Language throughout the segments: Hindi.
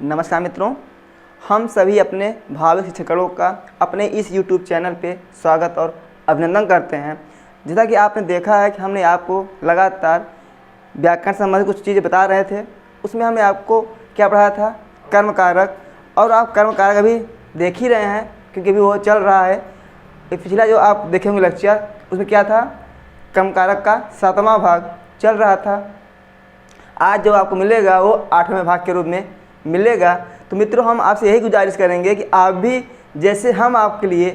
नमस्कार मित्रों, हम सभी अपने भावी शिक्षकों का अपने इस YouTube चैनल पे स्वागत और अभिनंदन करते हैं। जैसा कि आपने देखा है कि हमने आपको लगातार व्याकरण संबंधित कुछ चीज़ें बता रहे थे। उसमें हमने आपको क्या पढ़ाया था? कर्म कारक। और आप कर्म कारक अभी देख ही रहे हैं क्योंकि अभी वो चल रहा है। पिछला जो आप देखे होंगे लेक्चर, उसमें क्या था? कर्म कारक का 7वां भाग चल रहा था। आज जो आपको मिलेगा वो 8वें भाग के रूप में मिलेगा। तो मित्रों, हम आपसे यही गुजारिश करेंगे कि आप भी जैसे हम आपके लिए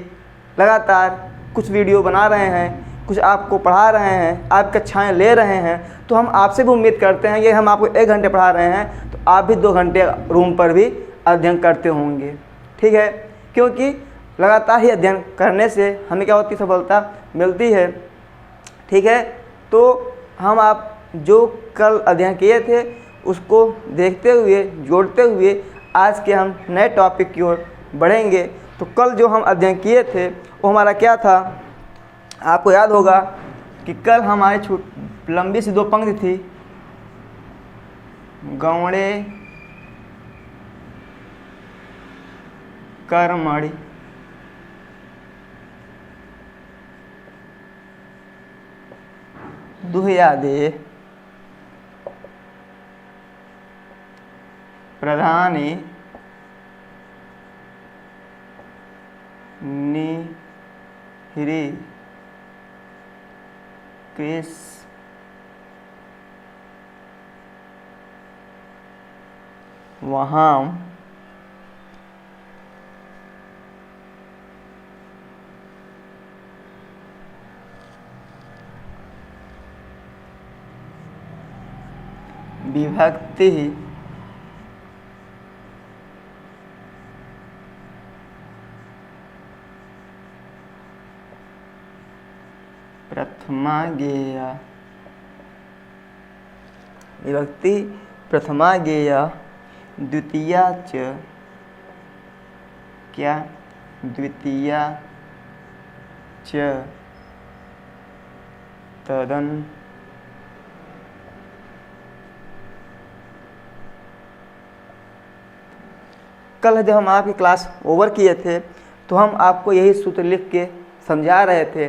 लगातार कुछ वीडियो बना रहे हैं, कुछ आपको पढ़ा रहे हैं, आप कक्षाएं ले रहे हैं, तो हम आपसे भी उम्मीद करते हैं कि हम आपको 1 घंटे पढ़ा रहे हैं तो आप भी 2 घंटे रूम पर भी अध्ययन करते होंगे। ठीक है, क्योंकि लगातार ही अध्ययन करने से हमें क्या होती है? सफलता मिलती है। ठीक है, तो हम आप जो कल अध्ययन किए थे उसको देखते हुए, जोड़ते हुए आज के हम नए टॉपिक की ओर बढ़ेंगे। तो कल जो हम अध्ययन किए थे वो हमारा क्या था? आपको याद होगा कि कल हमारी लंबी सी 2 पंक्ति थी। गौणे कर्मणि दुह्यादे प्रधाने निह्रे कृस् वहां विभक्ति प्रथमा गेया, विभक्ति प्रथमा गेया, द्वितीया च क्या? द्वितीया च तदन कल जब हम आपकी क्लास ओवर किए थे तो हम आपको यही सूत्र लिख के समझा रहे थे।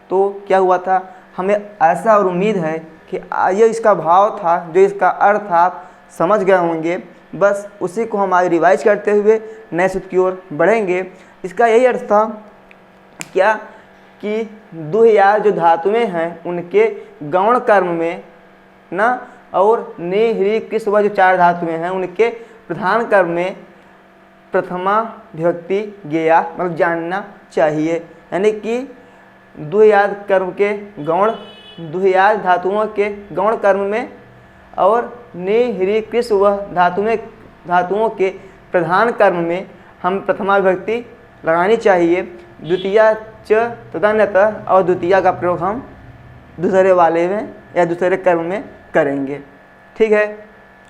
तो क्या हुआ था? हमें ऐसा और उम्मीद है कि ये इसका भाव था, जो इसका अर्थ था, आप समझ गए होंगे। बस उसी को हम आगे रिवाइज करते हुए नए सूत्र की ओर बढ़ेंगे। इसका यही अर्थ था क्या? कि दुह्यार जो धातुएं हैं उनके गौण कर्म में ना, और ने ह्री कृष जो 4 धातुएं हैं उनके प्रधान कर्म में प्रथमा विभक्ति गेया मतलब जानना चाहिए। यानी कि दुह्याद कर्म के गौण, दुह्याद धातुओं के गौण कर्म में और नि ह्री कृष व धातुओं के प्रधान कर्म में हम प्रथमा विभक्ति लगानी चाहिए। द्वितीया च तदन्यतः और द्वितीया का प्रयोग हम दूसरे वाले में या दूसरे कर्म में करेंगे। ठीक है,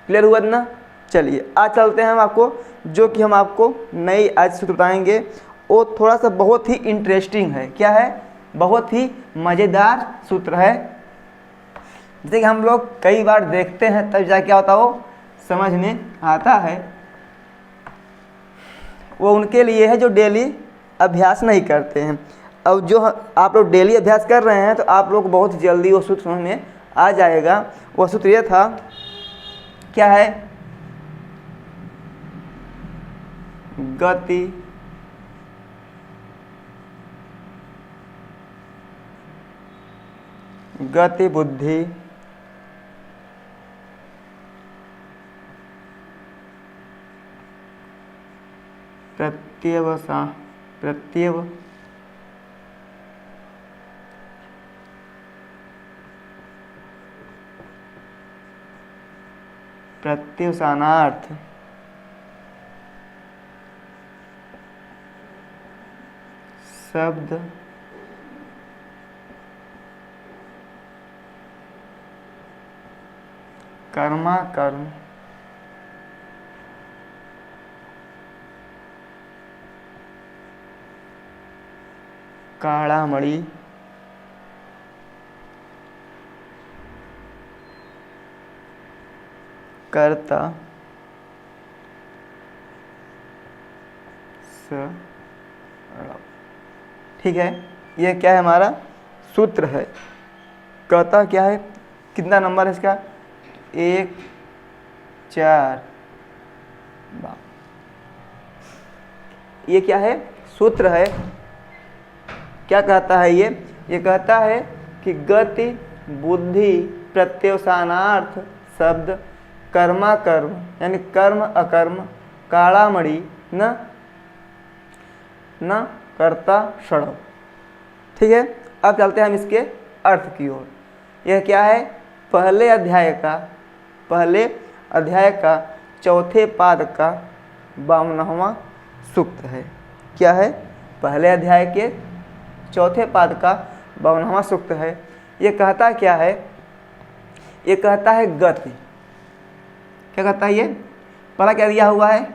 क्लियर हुआ ना? चलिए आज चलते हैं हम आपको, जो कि हम आपको नई आज सूत्र बताएंगे। वो थोड़ा सा बहुत ही इंटरेस्टिंग है। क्या है? बहुत ही मज़ेदार सूत्र है, जैसे कि हम लोग कई बार देखते हैं तब जाके क्या होता वो समझ में आता है। वो उनके लिए है जो डेली अभ्यास नहीं करते हैं। अब जो आप लोग डेली अभ्यास कर रहे हैं तो आप लोग बहुत जल्दी वो सूत्र समझ में आ जाएगा। वो सूत्र ये था, क्या है? गति गति बुद्धि प्रत्यवसानार्थ शब्द कर्मा कर्म काड़ामणि कर्ता ठीक है, ये क्या है हमारा सूत्र है। कहता क्या है, कितना नंबर है इसका, 1 4 ये क्या है, सूत्र है। क्या कहता है ये कहता है कि गति बुद्धि प्रत्यवसानार्थ शब्द कर्मा कर्म यानी कर्म अकर्म काड़ामणि न कर्ता षडव। ठीक है, अब चलते हैं हम इसके अर्थ की ओर। यह क्या है, पहले अध्याय का चौथे पाद का 52वां सूक्त है। क्या है, पहले अध्याय के चौथे पाद का 52वां सूक्त है। ये कहता क्या है, ये कहता है गति। क्या कहता है ये, पहला क्या दिया हुआ है,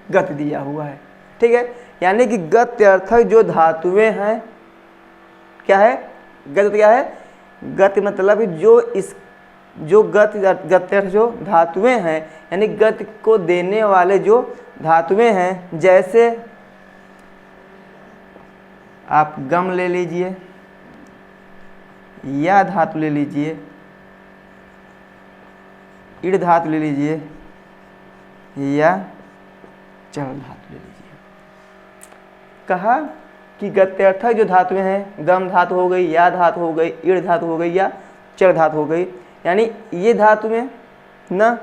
गति दिया हुआ है। ठीक है, यानी कि गति अर्थक जो धातुएं हैं, क्या है, गति क्या है, गति मतलब जो गति जो धातुएं हैं, यानी गति को देने वाले जो धातुएं हैं, जैसे आप गम ले लीजिए या धातु ले लीजिए, ईड़ धातु ले लीजिए या चल धातु ले लीजिए। कहा कि गत्यर्थक जो धातुएं हैं, गम धातु हो गई, या धातु हो गई, ईड़ धातु हो गई या चर धातु हो गई, यानी ये धातुएं ना।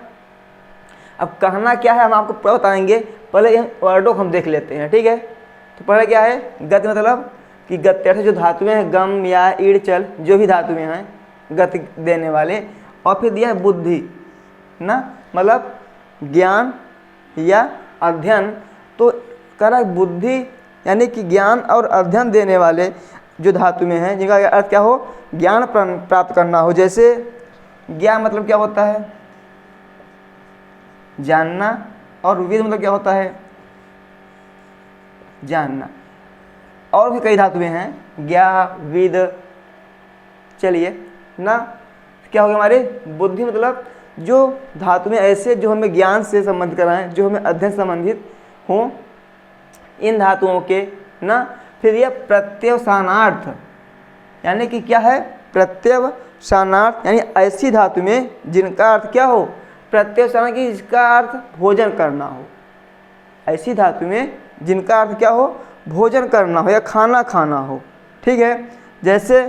अब कहना क्या है हम आपको बताएंगे, पहले वर्डों को हम देख लेते हैं। ठीक है, तो पहले क्या है, गति मतलब कि गत्यर्थ जो धातुएं हैं, गम या ईड़ चल जो भी धातुएं हैं गति देने वाले, और फिर दिया है बुद्धि ना, मतलब ज्ञान या अध्ययन। तो कह रहा है बुद्धि यानी कि ज्ञान और अध्ययन देने वाले जो धातुएं हैं, जिनका अर्थ क्या हो, ज्ञान प्राप्त करना हो। जैसे ज्ञान मतलब क्या होता है, जानना, और विद मतलब क्या होता है, जानना। और भी कई धातुएं हैं, ज्ञा विद। चलिए ना, क्या हो गया हमारे, बुद्धि मतलब जो धातुएं ऐसे जो हमें ज्ञान से संबंधित कराएं, जो हमें अध्ययन संबंधित हों, इन धातुओं के ना। फिर यह प्रत्यवसानार्थ यानी कि क्या है, प्रत्यवसानार्थ यानी ऐसी धातु में जिनका अर्थ क्या हो, प्रत्यवसान की जिसका अर्थ भोजन करना हो, ऐसी धातु में जिनका अर्थ क्या हो, भोजन करना हो या खाना खाना हो। ठीक है, जैसे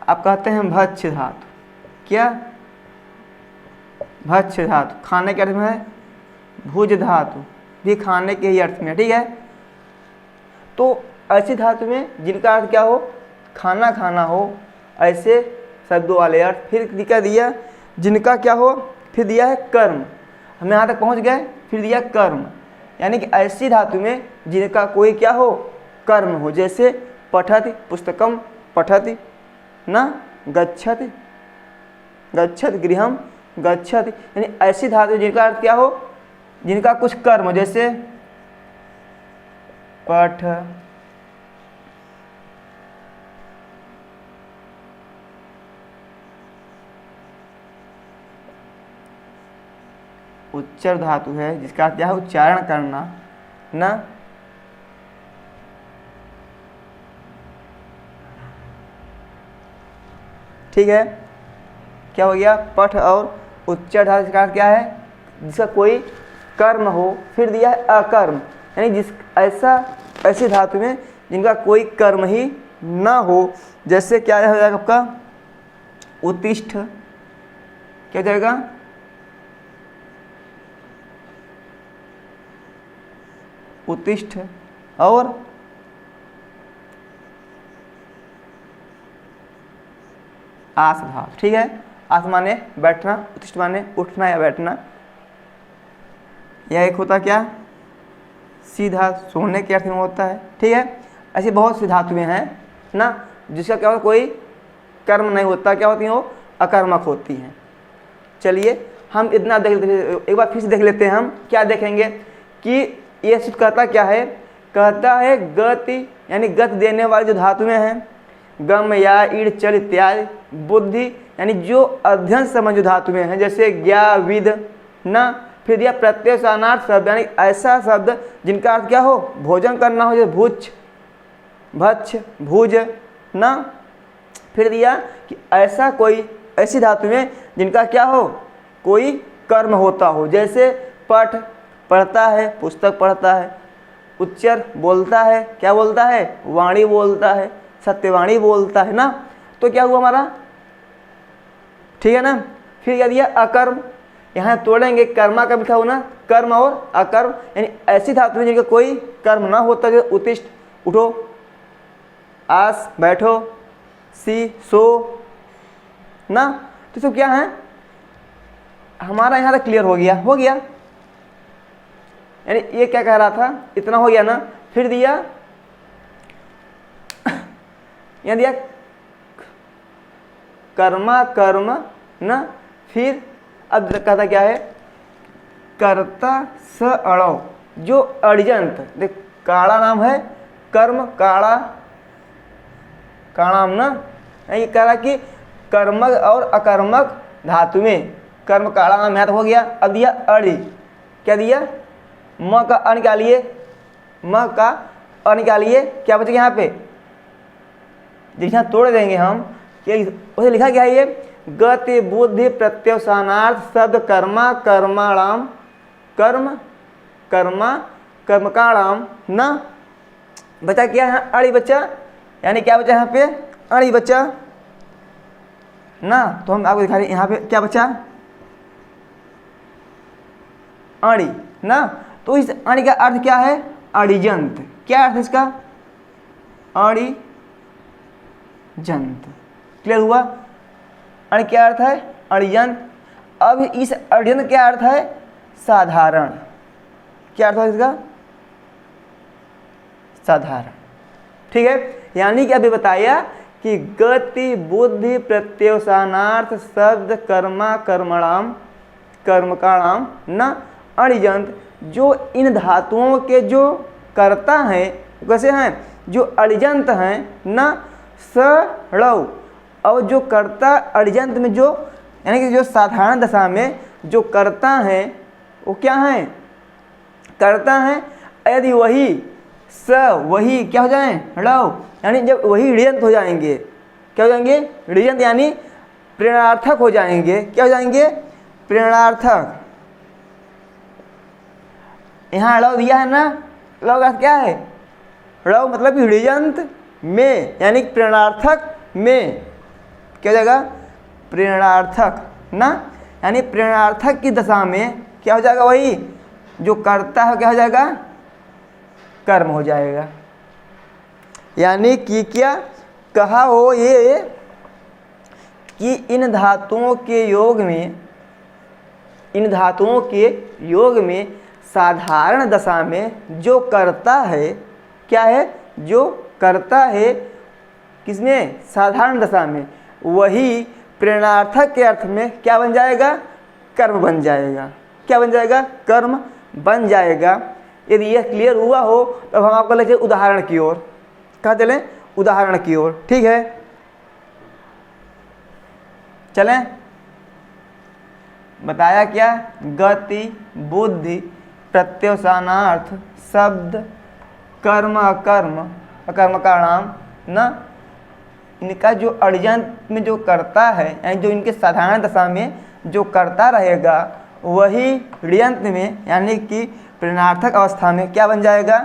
आप कहते हैं भक्ष्य धातु। क्या, भक्ष्य धातु खाने के अर्थ में है, भुज धातु भी खाने के ही अर्थ में। ठीक है, तो ऐसी धातु में जिनका अर्थ क्या हो, खाना खाना हो, ऐसे शब्दों वाले अर्थ। फिर क्या दिया, जिनका क्या हो, फिर दिया है कर्म। हम यहाँ तक पहुँच गए, फिर दिया कर्म यानी कि ऐसी धातु में जिनका कोई क्या हो, कर्म हो। जैसे पठति पुस्तकम पठति ना, गच्छति गच्छति गृहम गच्छति, यानी ऐसी धातु जिनका अर्थ क्या हो, जिनका कुछ कर्म हो। जैसे पठ उच्चर धातु है, जिसका अर्थ क्या है, उच्चारण करना ना। ठीक है, क्या हो गया, पठ और उच्चर धातु जिसका अर्थ क्या है, जिसका कोई कर्म हो। फिर दिया है अकर्म यानी जिस ऐसी धातु में जिनका कोई कर्म ही ना हो। जैसे क्या हो जाएगा आपका, उत्तिष्ठ, क्या जाएगा, उत्तिष्ठ। और आस धातु। ठीक है, आस माने बैठना, उत्तिष्ठ माने उठना या बैठना। यह एक होता क्या, सीधा सोने के अर्थ में होता है। ठीक है, ऐसी बहुत सी धातुएं हैं ना, जिसका क्या होता, कोई कर्म नहीं होता, क्या होती हैं वो, अकर्मक होती हैं। चलिए हम इतना देख लेते, एक बार फिर से देख लेते हैं। हम क्या देखेंगे कि यह सूत्र कहता क्या है, कहता है गति यानी गति देने वाली जो धातुएं हैं, गम या ईड़ चल इत्यादि। बुद्धि यानी जो अध्ययन संबंधी धातुएं हैं, जैसे ज्ञा विद ना। फिर दिया प्रत्यवसानार्थ शब्द, यानी ऐसा शब्द जिनका अर्थ क्या हो, भोजन करना हो, जैसे भुज, भक्ष, भुज ना। फिर दिया कि ऐसा कोई, ऐसी धातु में जिनका क्या हो, कोई कर्म होता हो, जैसे पठ, पढ़ता है, पुस्तक पढ़ता है, उच्चर, बोलता है, क्या बोलता है, वाणी बोलता है, सत्यवाणी बोलता है ना। तो क्या हुआ हमारा, ठीक है ना। फिर क्या दिया, अकर्म, यहाँ तोड़ेंगे, कर्मा का लिखा हो ना, कर्म और अकर्म, यानी ऐसी धातु में जिनका कोई कर्म ना होता, जैसे उत्तिष्ठ, उठो, आस, बैठो, सी, सो ना। तो सब क्या है हमारा, यहाँ तक क्लियर हो गया, हो गया, यानी ये क्या कह रहा था, इतना हो गया ना। फिर दिया, यहाँ दिया कर्मा कर्म ना। फिर अब कहता क्या है, कर्ता स अणव, जो अड़िजंत, देख काड़ा नाम है, कर्म काड़ा, काणाम ना। ये कह रहा कि कर्मक और अकर्मक धातु में कर्म काड़ा नाम यहाँ तक हो गया। अब दिया अड़ि, क्या दिया, म का अ निकालिए, म का अ निकालिए, क्या बचेगा यहाँ पे, जैसा तोड़ देंगे हम, क्या उसे लिखा क्या है, ये गति बुद्धि प्रत्यवसानार्थ शब्द कर्मा कर्माणाम, कर्म कर्मा कर्मकाणाम ना। बचा क्या है, अड़ि बचा, यानी क्या बचा यहाँ पे, अड़ि बचा ना। तो हम आपको दिखा रहे हैं यहाँ पे क्या बचा, अणि ना। तो इस अणि का अर्थ क्या है, अड़िजंत। क्या अर्थ है इसका, अड़िजंत। क्लियर हुआ, अणि क्या अर्थ है, अड़िजंत। अब इस अड़िजंत क्या अर्थ है, साधारण। क्या अर्थ है इसका, साधारण, ठीक है। यानी कि अभी बताया कि गति बुद्धि प्रत्यवसानार्थ शब्द कर्मा कर्मणाम कर्मकाणाम न अड़िजंत, जो इन धातुओं के जो कर्ता हैं कैसे हैं, जो अड़िजंत हैं न सड़व। और जो कर्ता अड़िजंत में जो, यानी कि जो साधारण दशा में जो कर्ता हैं वो क्या हैं, कर्ता हैं। यदि वही स, वही क्या हो जाए, ड़व, यानी जब वही ऋजंत हो जाएंगे, क्या हो जाएंगे, ऋजंत, यानी प्रेरणार्थक हो जाएंगे। क्या हो जाएंगे, प्रेरणार्थक। यहाँ ड़व दिया है ना, ड़व का क्या है, ड़व मतलब कि ऋजंत में, यानी प्रेरणार्थक में, क्या हो जाएगा, प्रेरणार्थक ना। यानी प्रेरणार्थक की दशा में क्या हो जाएगा, वही जो करता है क्या हो जाएगा, कर्म हो जाएगा। यानी कि क्या कहा हो ये कि इन धातुओं के योग में, इन धातुओं के योग में साधारण दशा में जो करता है, क्या है, जो करता है किसमें, साधारण दशा में, वही प्रेरणार्थक के अर्थ में क्या बन जाएगा, कर्म बन जाएगा। क्या बन जाएगा, कर्म बन जाएगा। यदि यह क्लियर हुआ हो तब हम आपको लेके उदाहरण की ओर, कहाँ चलें, उदाहरण की ओर, ठीक है। चलें, बताया क्या, गति बुद्धि प्रत्यवसानार्थ शब्द कर्म अकर्म अकर्म का नाम न, इनका जो अड़िजंत में जो करता है, यानी जो इनके साधारण दशा में जो करता रहेगा, वही ऋजंत में यानी कि प्रेरणार्थक अवस्था में क्या बन जाएगा,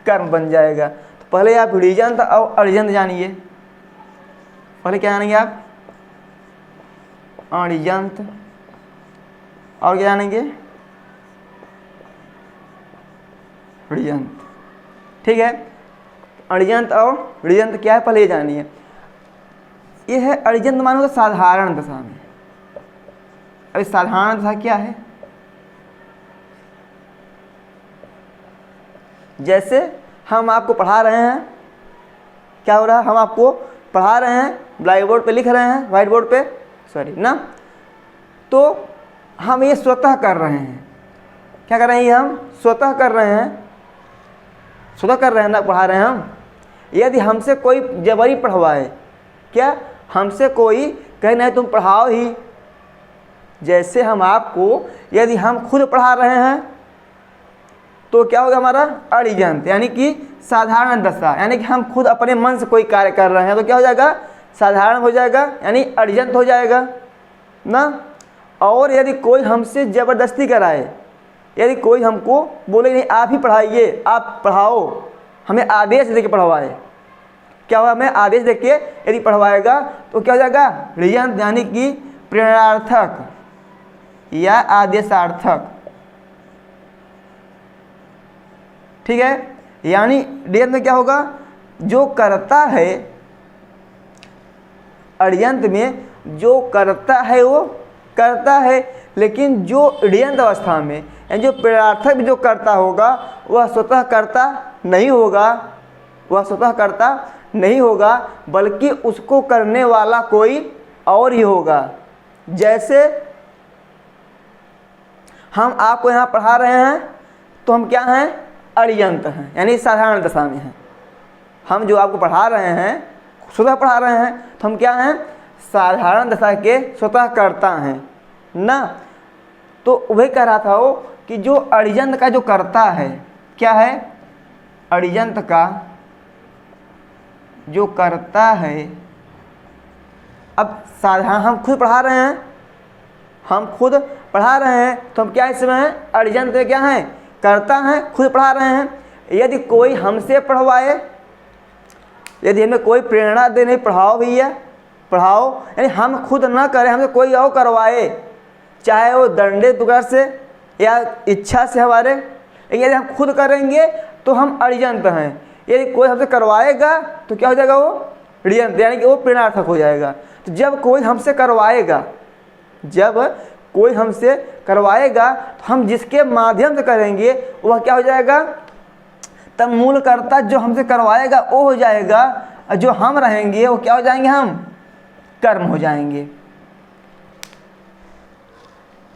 कर्म बन जाएगा। तो पहले आप ऋजंत और अड़िजंत जानिए। पहले क्या जानेंगे आप, अड़िजंत, और क्या जानेंगे, ऋजंत, ठीक है। अड़िजंत और ऋजंत क्या है, पहले ये जानिए। ये है अड़िजंत मानो तो साधारण दशा में। अभी साधारण दशा क्या है, जैसे हम आपको पढ़ा रहे हैं, क्या हो रहा है, हम आपको पढ़ा रहे हैं, ब्लैक बोर्ड पे लिख रहे हैं, व्हाइट बोर्ड पे सॉरी ना, तो हम ये स्वतः कर रहे हैं। क्या कर रहे हैं, हम स्वतः कर रहे हैं, स्वतः कर रहे हैं ना, पढ़ा रहे हैं हम। यदि हमसे कोई जबरी पढ़वाए, क्या हमसे कोई कहे नहीं तुम पढ़ाओ ही, जैसे हम आपको यदि हम खुद पढ़ा रहे हैं तो क्या होगा हमारा अड़ियंत, यानी कि साधारण दशा, यानी कि हम खुद अपने मन से कोई कार्य कर रहे हैं तो क्या हो जाएगा, साधारण हो जाएगा, यानी अड़ियंत हो जाएगा ना। और यदि कोई हमसे ज़बरदस्ती कराए, यदि कोई हमको बोले नहीं आप ही पढ़ाइए, आप पढ़ाओ, हमें आदेश दे के पढ़वाए, क्या हुआ, हमें आदेश दे के यदि पढ़वाएगा तो क्या हो जाएगा, ऋयंत, यानी कि प्रेरणार्थक या आदेशार्थक। ठीक है, यानी ऋयंत में क्या होगा, जो करता है, अड़ियंत में जो करता है वो करता है, लेकिन जो ऋयंत अवस्था में यानी जो प्रेरणार्थक जो करता होगा वह स्वतः करता नहीं होगा, वह स्वतः करता नहीं होगा, बल्कि उसको करने वाला कोई और ही होगा। जैसे हम आपको यहाँ पढ़ा रहे हैं तो हम क्या हैं, अड़ियंत हैं, यानी साधारण दशा में हैं। हम जो आपको पढ़ा रहे हैं, स्वतः पढ़ा रहे हैं, तो हम क्या हैं, साधारण दशा के स्वतः करता हैं ना। तो वही कह रहा था वो कि जो अड़ियंत का जो करता है, क्या है, अड़ियंत का जो करता है, अब साधारण हम खुद पढ़ा रहे हैं, हम खुद पढ़ा रहे हैं तो हम क्या इसमें हैं, अड़ियंत में क्या हैं, करता है, खुद पढ़ा रहे हैं। यदि कोई हमसे पढ़वाए, यदि हमें कोई प्रेरणा दे, नहीं पढ़ाओ भैया पढ़ाओ, यानी हम खुद ना करें, हमसे कोई और करवाए, चाहे वो दंडे दुगार से या इच्छा से हमारे, लेकिन यदि हम खुद करेंगे तो हम अड़ियंत हैं। यदि कोई हमसे करवाएगा तो क्या हो जाएगा, वो ऋयंत, यानी कि वो प्रेरणार्थक हो जाएगा। तो जब कोई हमसे करवाएगा, जब कोई हमसे करवाएगा तो हम जिसके माध्यम से करेंगे वह क्या हो जाएगा, तब मूल कर्ता जो हमसे करवाएगा वो हो जाएगा, और जो हम रहेंगे वो क्या हो जाएंगे, हम कर्म हो जाएंगे।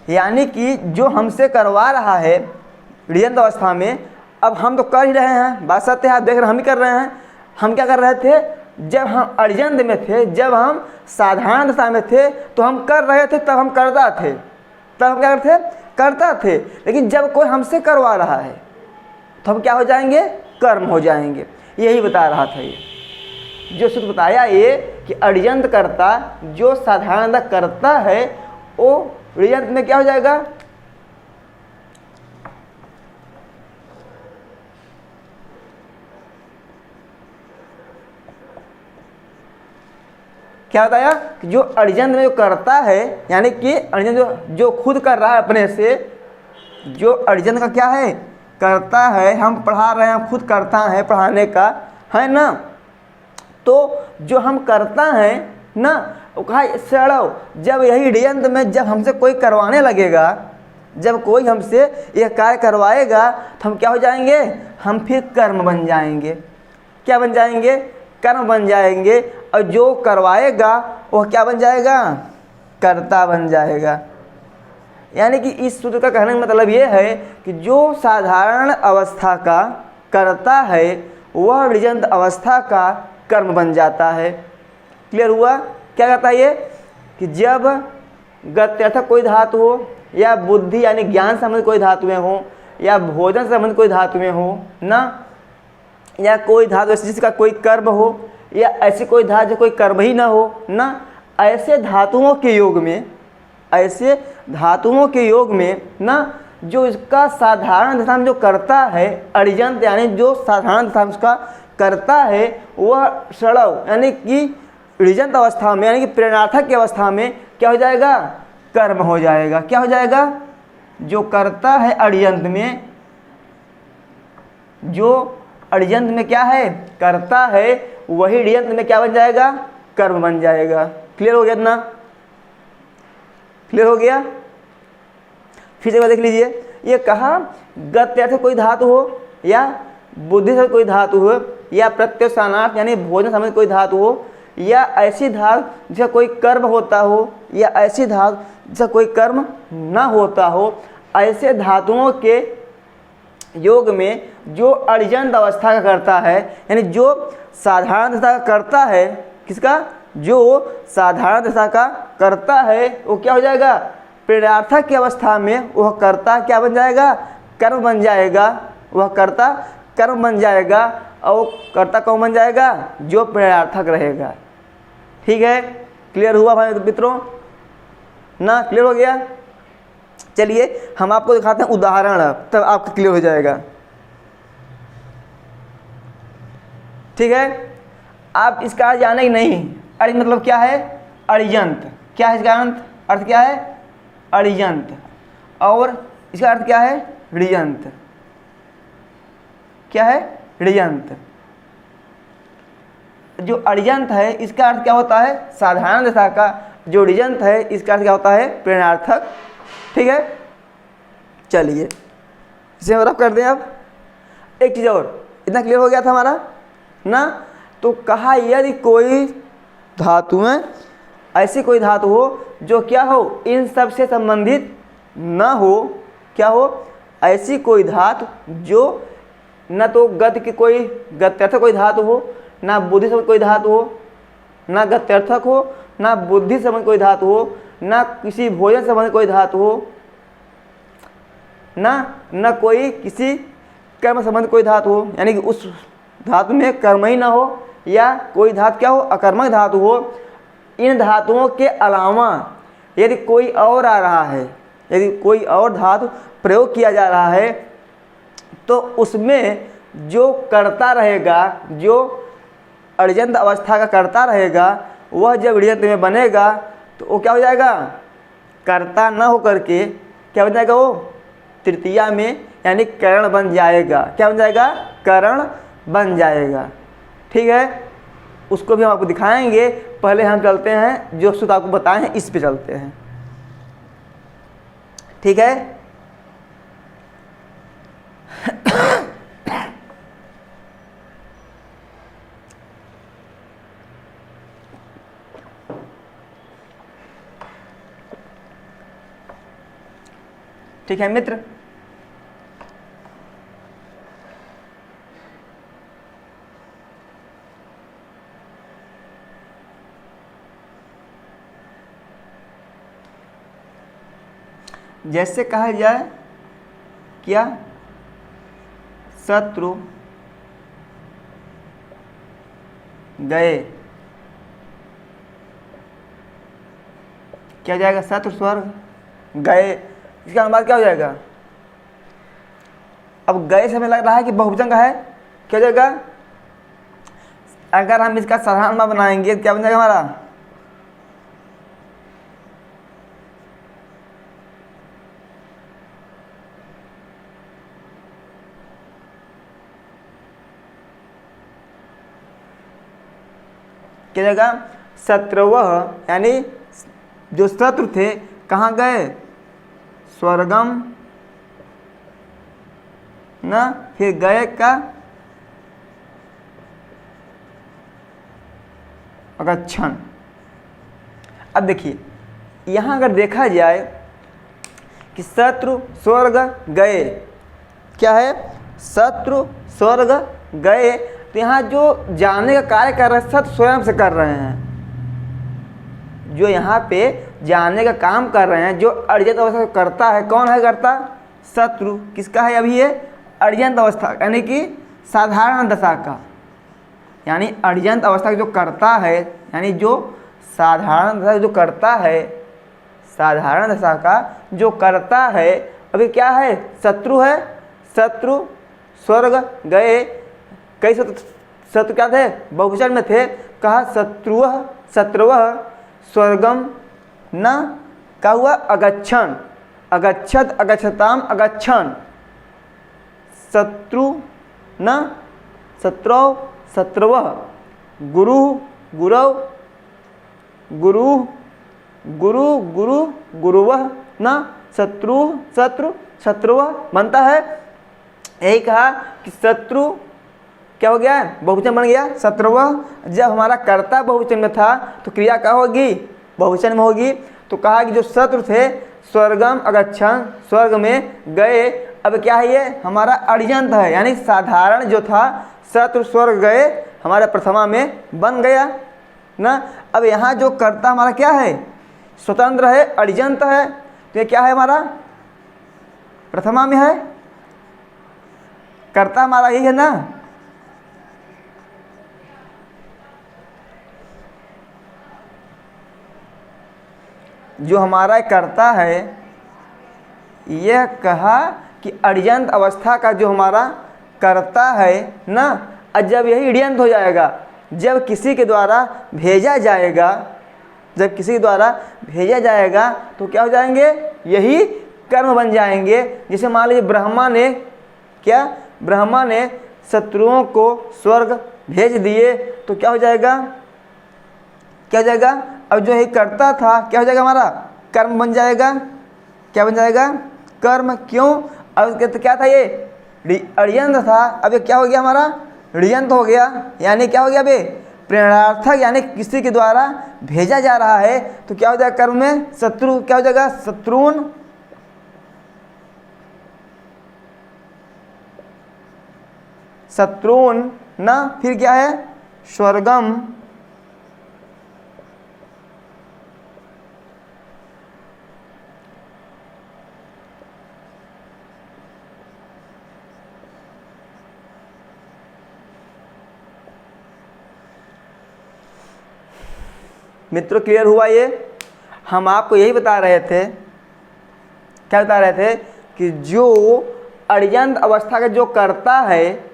यानी कि जो हमसे करवा रहा है ऋयंत अवस्था में, अब हम तो कर ही रहे हैं, बात सत्य है, आप देख रहे हैं हम ही कर रहे हैं। हम क्या कर रहे थे, जब हम अड़ियंत में थे, जब हम साधारण दशा में थे तो हम कर रहे थे, तब हम करता थे, तब हम क्या करते, करता थे। लेकिन जब कोई हमसे करवा रहा है तो हम क्या हो जाएंगे, कर्म हो जाएंगे। यही बता रहा था ये जो सूत्र बताया, ये कि अड़ियंत करता जो साधारण करता है वो ऋयंत में क्या हो जाएगा, क्या बताया कि जो अड़ियंत में जो करता है, यानी कि अड़ियंत जो खुद कर रहा है अपने से, जो अड़ियंत का क्या है, करता है, हम पढ़ा रहे हैं, हम खुद करता है पढ़ाने का, है ना। तो जो हम करता है ना, वो कहा सड़ो, जब यही ऋयंत में जब हमसे कोई करवाने लगेगा, जब कोई हमसे यह कार्य करवाएगा तो हम क्या हो जाएंगे, हम फिर कर्म बन जाएंगे। क्या बन जाएंगे, कर्म बन जाएंगे। और जो करवाएगा वह क्या बन जाएगा, कर्ता बन जाएगा। यानी कि इस सूत्र का कहने का मतलब ये है कि जो साधारण अवस्था का कर्ता है वह ऋयंत अवस्था का कर्म बन जाता है। क्लियर हुआ। क्या कहता है ये कि जब गत्यर्थ कोई धातु हो, या बुद्धि यानी ज्ञान संबंधित कोई धातुएं हो, या भोजन संबंधित कोई धातुएं हो ना, या कोई धातु ऐसी जिसका कोई कर्म हो, या ऐसी कोई धातु जो कोई कर्म ही ना हो ना, ऐसे धातुओं के योग में, ऐसे धातुओं के योग में ना, जो इसका साधारण दशा में जो करता है अड़ियंत, यानी जो साधारण दशा में उसका करता है वह सड़व, यानी कि ऋयंत अवस्था में, यानी कि प्रेरणार्थक की अवस्था में क्या हो जाएगा, कर्म हो जाएगा। क्या हो जाएगा, जो करता है अड़ियंत में, जो अड़ियंत में क्या है, करता है, वही ऋयंत में क्या बन जाएगा, कर्म बन जाएगा। क्लियर हो गया ना, क्लियर हो गया। फिर से देख लीजिए, ये कहा गत्यर्थ कोई धातु हो, या बुद्धि से कोई धातु हो, या प्रत्युत्सानार्थ यानी भोजन संबंधित कोई धातु हो, या ऐसी धातु जिसका कोई कर्म होता हो, या ऐसी धातु जिसका कोई कर्म न होता हो, ऐसे धातुओं के योग में जो अड़ियंत अवस्था का करता है, यानी जो साधारण दशा का करता है, किसका, जो साधारण दशा का करता है, वो क्या हो जाएगा, प्रेरणार्थक की अवस्था में वह कर्ता क्या बन जाएगा, कर्म बन जाएगा, वह कर्ता कर्म बन जाएगा, और कर्ता कौन बन जाएगा, जो प्रेरणार्थक रहेगा। ठीक है, क्लियर हुआ भाई मित्रों ना, क्लियर हो गया। चलिए हम आपको दिखाते हैं उदाहरण, तब आपको क्लियर हो जाएगा। ठीक है, आप इसका अर्थ जाने ही नहीं, अर्थ मतलब क्या है, अड़ियंत। क्या है इसका अर्थ क्या है, अड़ियंत, और इसका अर्थ क्या है, ऋयंत। क्या है, ऋयंत। जो अड़ियंत है इसका अर्थ क्या होता है, साधारण दशा का। जो ऋयंत है इसका अर्थ क्या होता है, प्रेरणार्थक। ठीक है, चलिए इसे और कर दें। अब एक चीज़ और, इतना क्लियर हो गया था हमारा ना। तो कहा यदि कोई धातु में ऐसी कोई धातु हो जो क्या हो, इन सब से संबंधित न हो। क्या हो, ऐसी कोई धातु जो न तो गति की कोई गत्यर्थक कोई धातु हो, ना बुद्धि संबंध कोई धातु हो, ना गत्यर्थक हो, ना बुद्धि संबंध कोई धातु हो, ना किसी भोजन संबंध कोई धातु हो, ना कोई किसी कर्म संबंध कोई धातु हो, यानी कि उस धातु में कर्म ही ना हो, या कोई धातु क्या हो, अकर्मक धातु हो। इन धातुओं के अलावा यदि कोई और आ रहा है, यदि कोई और धातु प्रयोग किया जा रहा है, तो उसमें जो कर्ता रहेगा, जो अड़ियंत अवस्था का कर्ता रहेगा, वह जब ऋयंत में बनेगा तो वो क्या हो जाएगा, कर्ता न होकर के क्या बन जाएगा, वो तृतीया में यानी करण बन जाएगा। क्या बन जाएगा, करण बन जाएगा। ठीक है, उसको भी हम आपको दिखाएंगे। पहले हम चलते हैं जो सूत्र आपको बताए हैं, इस पे चलते हैं। ठीक है, ठीक है मित्र, जैसे कहा जाए क्या, शत्रु गए, क्या जाएगा, शत्रु स्वर्ग गए। इसका अनुवाद क्या हो जाएगा, अब गए से हमें लग रहा है कि बहुवचन का है, क्या हो जाएगा, अगर हम इसका साधारण मा बनाएंगे तो क्या बन जाएगा हमारा, क्या जाएगा, शत्रवः, यानी जो शत्रु थे कहाँ गए, स्वर्गम ना, फिर गए का अगच्छन। अब देखिए यहाँ अगर देखा जाए कि शत्रु स्वर्ग गए, क्या है, शत्रु स्वर्ग गए, तो यहाँ जो जाने का कार्य कर रहे हैं शत्रु स्वयं से कर रहे हैं। जो यहाँ पे जाने का काम कर रहे हैं, जो अड़ियंत अवस्था करता है, कौन है करता, शत्रु। किसका है अभी ये, अड़ियंत अवस्था, यानी कि साधारण दशा का, यानी अड़ियंत अवस्था जो करता है, यानी जो साधारण दशा जो करता है, साधारण दशा का जो करता है, अभी क्या है, शत्रु है। शत्रु स्वर्ग गए, कई शत्रु क्या थे, बहुवचन में थे। कहा शत्रुवः, शत्रुवः स्वर्गम न, क्या हुआ, अगच्छन, अगच्छत, अगच्छताम, अगच्छन। शत्रु न, शत्रौ, शत्रवः, गुरु, गुरौ, गुरु, गुरु, गुरु, गुरुवः न, शत्रु, शत्रु, शत्रुवः बनता है। यही कहा कि शत्रु क्या हो गया, बहुवचन बन गया, शत्रुवः। जब हमारा कर्ता बहुवचन में था तो क्रिया क्या होगी, बहुवचन में होगी। तो कहा कि जो शत्रु थे स्वर्गम अगच्छन, स्वर्ग में गए। अब क्या है, ये हमारा अड़ियंत है, यानी साधारण जो था, शत्रु स्वर्ग गए हमारे प्रथमा में बन गया ना। अब यहाँ जो कर्ता हमारा क्या है, स्वतंत्र है, अड़ियंत है। तो ये क्या है हमारा, प्रथमा में है, कर्ता हमारा यही है ना। जो हमारा कर्ता है, यह कहा कि अड़ियंत अवस्था का जो हमारा कर्ता है ना, जब यही इड़ियंत हो जाएगा, जब किसी के द्वारा भेजा जाएगा, जब किसी के द्वारा भेजा जाएगा तो क्या हो जाएंगे, यही कर्म बन जाएंगे। जैसे मान लीजिए ब्रह्मा ने क्या, ब्रह्मा ने शत्रुओं को स्वर्ग भेज दिए तो क्या हो जाएगा, क्या हो जाएगा, अब जो यही कर्ता था क्या हो जाएगा, हमारा कर्म बन जाएगा। क्या बन जाएगा, कर्म। क्यों, अब तो क्या था, ये अड़ियंत था, अब ये क्या हो गया हमारा, ऋयंत हो गया। यानी क्या हो गया, अबे प्रेरणार्थक, यानी किसी के द्वारा भेजा जा रहा है तो क्या हो जाएगा, कर्म में शत्रु, क्या हो जाएगा, शत्रुन। शत्रुन ना, फिर क्या है, स्वर्गम। मित्रों क्लियर हुआ ये। हम आपको यही बता रहे थे, क्या बता रहे थे, कि जो अड़ियंत अवस्था का जो कर्ता है,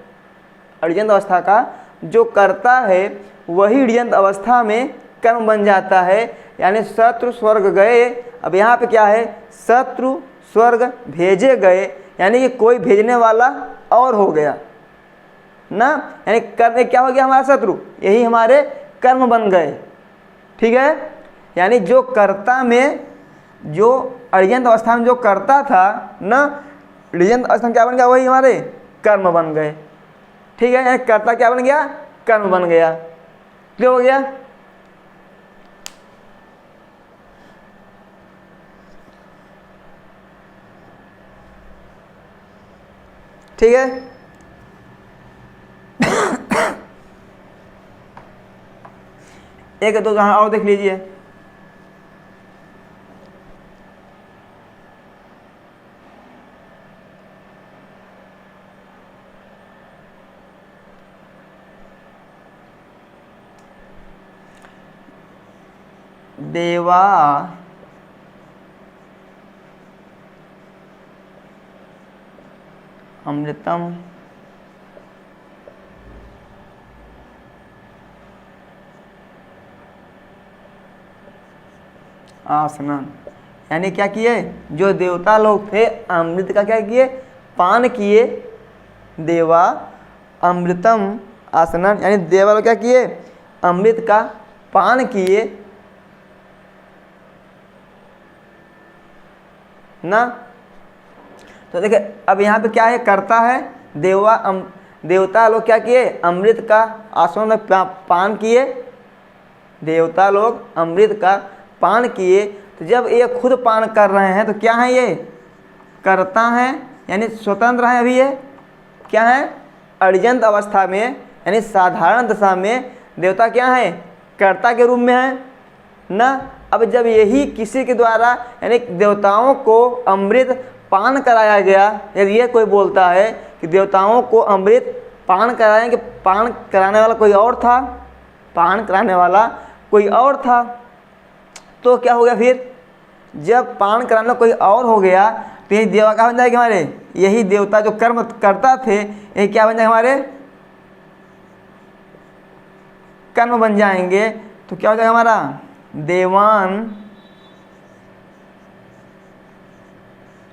अड़ियंत अवस्था का जो कर्ता है वही अड़ियंत अवस्था में कर्म बन जाता है। यानी शत्रु स्वर्ग गए, अब यहाँ पे क्या है, शत्रु स्वर्ग भेजे गए, यानी कि कोई भेजने वाला और हो गया ना, यानी कर्म क्या हो गया, हमारा शत्रु, यही हमारे कर्म बन गए। ठीक है, यानी जो कर्ता में, जो अड़ियंत अवस्था में जो कर्ता था ना, अड़ियंत अवस्था में क्या बन गया, वही हमारे कर्म बन गए। ठीक है, यानी कर्ता क्या बन गया, कर्म बन गया। क्लियर हो गया। ठीक है, एक दो जहां और देख लीजिए। देवा अमृतम आसनन, यानी क्या किए, जो देवता लोग थे अमृत का क्या किए, पान किए। देवा अमृतम आसनन, यानी देवा लोग क्या किए, अमृत का पान किए ना। तो देखिए अब यहाँ पे क्या है, कर्ता है देवता लोग क्या किए, अमृत का आसनन में पान किए। देवता लोग अमृत का पान किए, तो जब ये खुद पान कर रहे हैं तो क्या है, ये कर्ता हैं, यानी स्वतंत्र हैं। अभी ये क्या है, अड़ियंत अवस्था में, यानी साधारण दशा में देवता क्या है, कर्ता के रूप में है ना। अब जब यही किसी के द्वारा, यानी देवताओं को अमृत पान कराया गया, यदि ये कोई बोलता है कि देवताओं को अमृत पान कराएं, कि पान कराने वाला कोई और था, पान कराने वाला कोई और था, तो क्या हो गया, फिर जब पान कराना कोई और हो गया तो यही देवा क्या बन जाएगा, हमारे यही देवता जो कर्म करता थे यही क्या बन जाएगा, हमारे कर्म बन जाएंगे। तो क्या हो जाएगा हमारा, देवान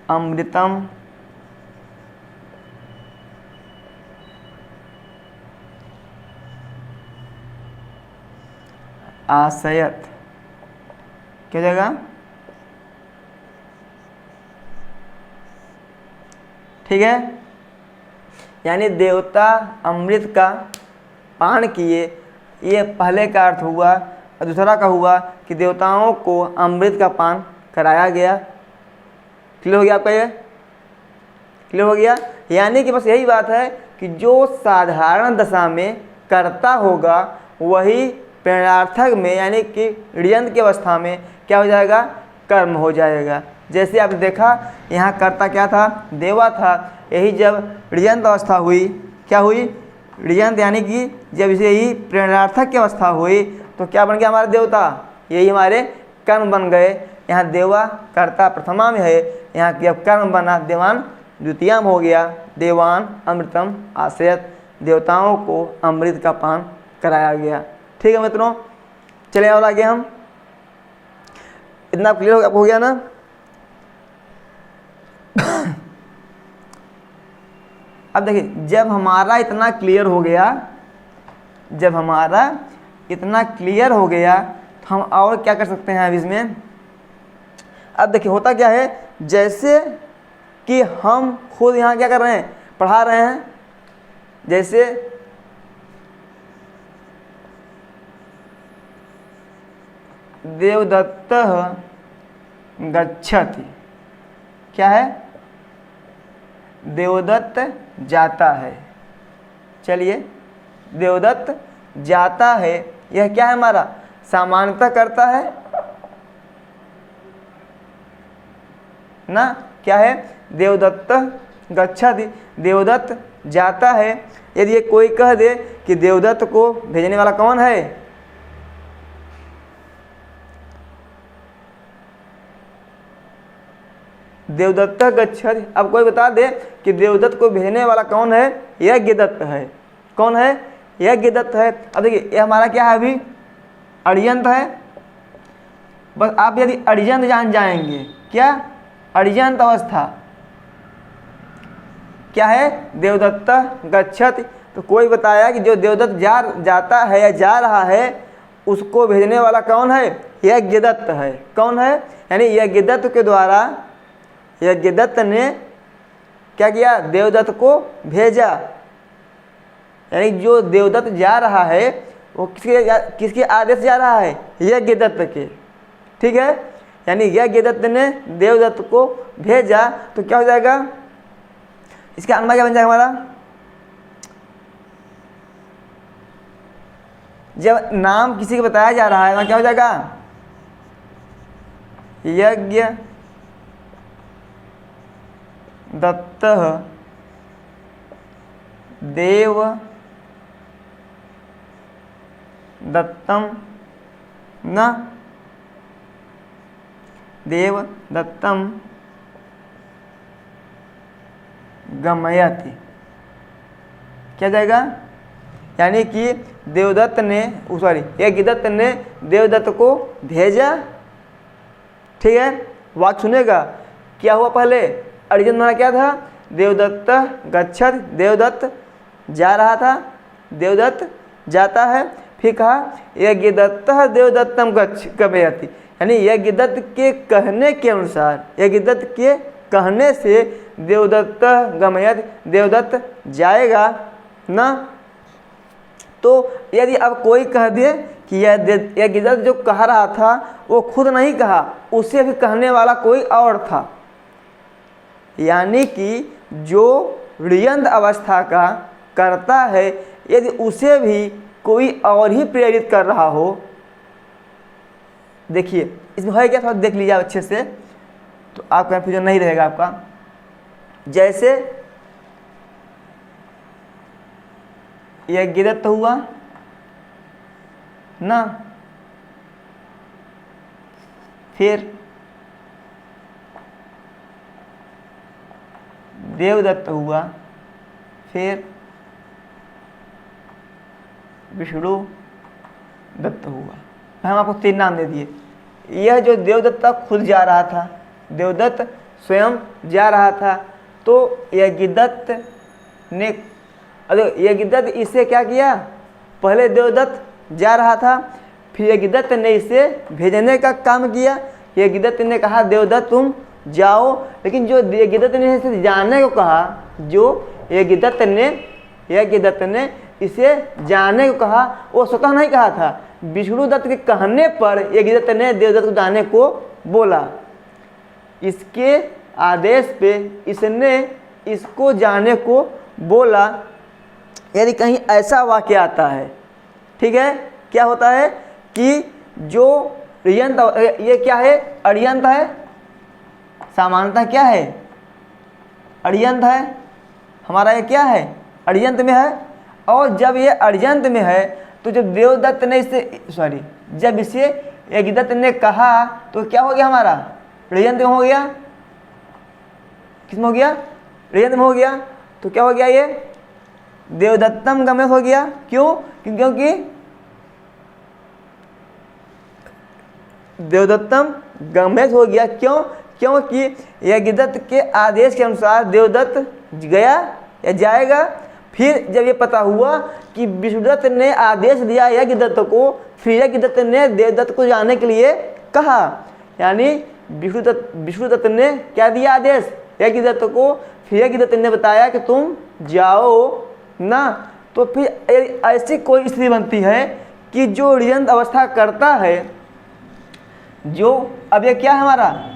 अमृतम आशयत, क्या हो जाएगा, ठीक है। यानी देवता अमृत का पान किए, ये पहले का अर्थ हुआ। और दूसरा का हुआ कि देवताओं को अमृत का पान कराया गया। क्लियर हो गया आपका, ये क्लियर हो गया। यानी कि बस यही बात है कि जो साधारण दशा में कर्ता होगा वही प्रेरणार्थक में, यानी कि ऋयंत की अवस्था में क्या हो जाएगा, कर्म हो जाएगा। जैसे आपने देखा यहाँ कर्ता क्या था, देवा था। यही जब ऋजंत अवस्था हुई, क्या हुई, ऋजंत यानी कि जब इसे ही प्रेरणार्थक की अवस्था हुई तो क्या बन गया हमारा देवता, यही हमारे कर्म बन गए। यहाँ देवा कर्ता प्रथमा में है, यहाँ की अब कर्म बना देवान द्वितीया में हो गया। देवान अमृतम आश्रयत, देवताओं को अमृत का पान कराया गया। ठीक है मित्रों, चले और आगे हम, इतना क्लियर हो गया ना। अब देखिए जब हमारा इतना क्लियर हो गया, जब हमारा इतना क्लियर हो गया तो हम और क्या कर सकते हैं अब इसमें। अब देखिए होता क्या है, जैसे कि हम खुद यहाँ क्या कर रहे हैं, पढ़ा रहे हैं। जैसे देवदत्तः गच्छति, क्या है, देवदत्त जाता है। चलिए देवदत्त जाता है, यह क्या है हमारा सामान्यतः करता है ना, क्या है, देवदत्त गच्छति, देवदत्त जाता है। यदि ये कोई कह दे कि देवदत्त को भेजने वाला कौन है, देवदत्त गच्छति, अब कोई बता दे कि देवदत्त को भेजने वाला कौन है, यज्ञदत्त है। कौन है, यज्ञदत्त है। अब देखिए ये हमारा क्या है, अभी अड़ियंत है। बस आप यदि अड़ियंत जान जाएंगे, क्या अड़ियंत अवस्था क्या है, देवदत्त गच्छति, तो कोई बताया कि जो देवदत्त जाता है या जा रहा है उसको भेजने वाला कौन है, यज्ञदत्त है। कौन है, यानी यज्ञदत्त के द्वारा यज्ञदत्त ने क्या किया, देवदत्त को भेजा। यानी जो देवदत्त जा रहा है वो किसके आदेश जा रहा है, यज्ञदत्त के। ठीक है, यानी यज्ञदत्त ने देवदत्त को भेजा, तो क्या हो जाएगा, इसका अनुमान क्या बन जाएगा हमारा, जब नाम किसी को बताया जा रहा है वहाँ क्या हो जाएगा, यज्ञ दत्तः देव दत्तम न, देव दत्तम गमयति, क्या जाएगा, यानी कि देवदत्त ने यज्ञदत्त ने देवदत्त को भेजा। ठीक है, वाक्य सुनेगा, क्या हुआ पहले, अड़ियंत हमारा क्या था, देवदत्त गच्छत, देवदत्त जा रहा था, देवदत्त जाता है। फिर कहा यज्ञदत्त देवदत्तम गमयति, यानी यज्ञदत्त के कहने के अनुसार, यज्ञदत्त के कहने से देवदत्त गमयति, देवदत्त जाएगा ना। तो यदि अब कोई कह दे कि यज्ञदत्त जो कह रहा था वो खुद नहीं कहा, उसे भी कहने वाला कोई और था, यानी कि जो ऋयंत अवस्था का करता है यदि उसे भी कोई और ही प्रेरित कर रहा हो। देखिए इसमें है क्या, थोड़ा देख लीजिए अच्छे से तो आपका कन्फ्यूजन नहीं रहेगा आपका। जैसे यज्ञदत्त हुआ ना, फिर देवदत्त हुआ, फिर विष्णु दत्त हुआ। हम आपको 3 नाम दे दिए। यह जो देवदत्त खुद जा रहा था, देवदत्त स्वयं जा रहा था, तो यज्ञदत्त ने, यज्ञदत्त इसे क्या किया, पहले देवदत्त जा रहा था, फिर यज्ञदत्त ने इसे भेजने का काम किया। यज्ञदत्त ने कहा देवदत्त तुम जाओ, लेकिन जो यज्ञदत्त ने इसे जाने को कहा, जो यज्ञदत्त ने इसे जाने को कहा, वो स्वतः नहीं कहा था, विष्णु दत्त के कहने पर यज्ञदत्त ने देवदत्त को जाने को बोला। इसके आदेश पे इसने इसको जाने को बोला। यदि कहीं ऐसा वाक्य आता है, ठीक है, क्या होता है कि जो ऋयंत, ये क्या है, अड़ियंत है, सामान्यतः क्या है, अड़ियंत है। हमारा ये क्या है, अड़ियंत में है। और जब ये अड़ियंत में है तो जब देवदत्त ने जब इसे यज्ञदत्त ने कहा तो क्या हो गया, हमारा ऋयंत में हो गया। किसमें हो गया, ऋयंत में हो गया। तो क्या हो गया, ये देवदत्तम गम्य हो गया। क्यों, क्योंकि देवदत्तम गम्य हो गया। क्यों, क्योंकि यज्ञदत्त के आदेश के अनुसार देवदत्त गया या जाएगा। फिर जब ये पता हुआ कि विष्णुदत्त ने आदेश दिया यज्ञदत्त को, फिर यज्ञदत्त ने देवदत्त को जाने के लिए कहा, यानी विष्णुदत्त ने क्या दिया आदेश यज्ञदत्त को, फिर यज्ञदत्त ने बताया कि तुम जाओ ना। तो फिर ऐसी कोई स्थिति बनती है कि जो ऋयंत अवस्था करता है, जो अब ये क्या है हमारा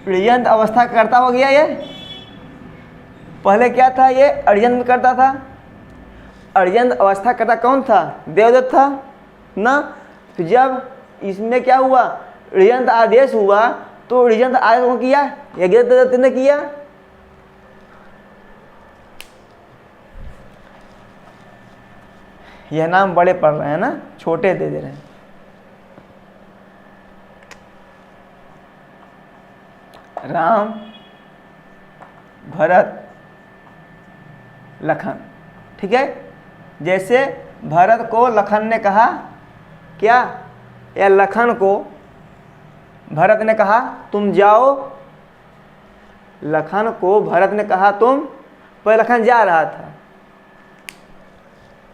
ऋयंत अवस्था करता हो गया। ये पहले क्या था, ये अड़ियंत में करता था। अड़ियंत अवस्था करता कौन था, देवदत्त था ना। तो जब इसमें क्या हुआ, ऋयंत आदेश हुआ, तो ऋयंत आदेश को किया यज्ञदत्त ने किया। यह नाम बड़े पढ़ रहे हैं ना, छोटे दे दे रहे हैं। राम, भरत, लखन, ठीक है। जैसे भरत को लखन ने कहा क्या, या लखन को भरत ने कहा तुम जाओ। लखन को भरत ने कहा तुम, पर लखन जा रहा था।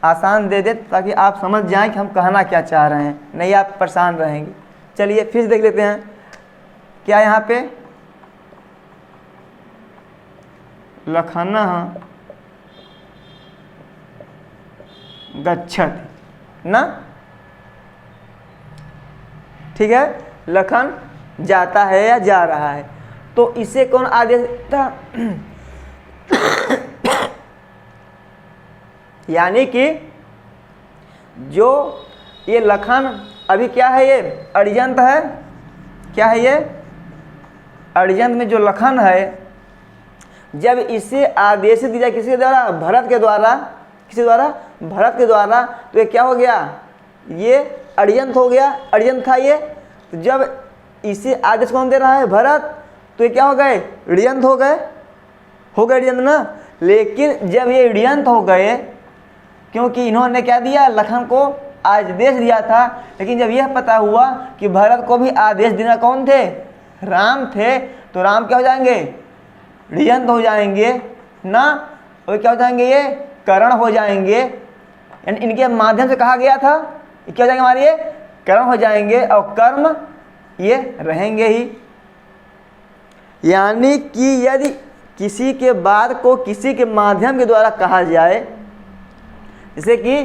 आसान दे दे ताकि आप समझ जाएं कि हम कहना क्या चाह रहे हैं, नहीं आप परेशान रहेंगे। चलिए फिर देख लेते हैं क्या यहाँ पे, लखन गच्छति ना, ठीक है। लखन जाता है या जा रहा है, तो इसे कौन आदेश था यानी कि जो ये लखन अभी क्या है, ये अड़ियंत है। क्या है ये, अड़ियंत में जो लखन है, जब इसे आदेश दिया किसके द्वारा, भरत के द्वारा। किसके द्वारा, भरत के द्वारा। तो ये क्या हो गया, ये अड़ियंत हो गया, अड़ियंत था ये। तो जब इसे आदेश कौन दे रहा है, भरत, तो ये क्या हो गए, ऋयंत हो गए, ऋयंत ना। लेकिन जब ये ऋयंत हो गए, क्योंकि इन्होंने क्या दिया, लखन को आदेश दिया था। लेकिन जब यह पता हुआ कि भरत को भी आदेश देना कौन थे, राम थे, तो राम क्या हो जाएंगे, ऋयंत हो जाएंगे ना। और क्या हो जाएंगे, ये करण हो जाएंगे। यानी इनके माध्यम से कहा गया था, ये क्या हो जाएंगे हमारे, ये कर्म हो जाएंगे। और कर्म ये रहेंगे ही। यानी कि यदि किसी के बात को किसी के माध्यम के द्वारा कहा जाए, जैसे कि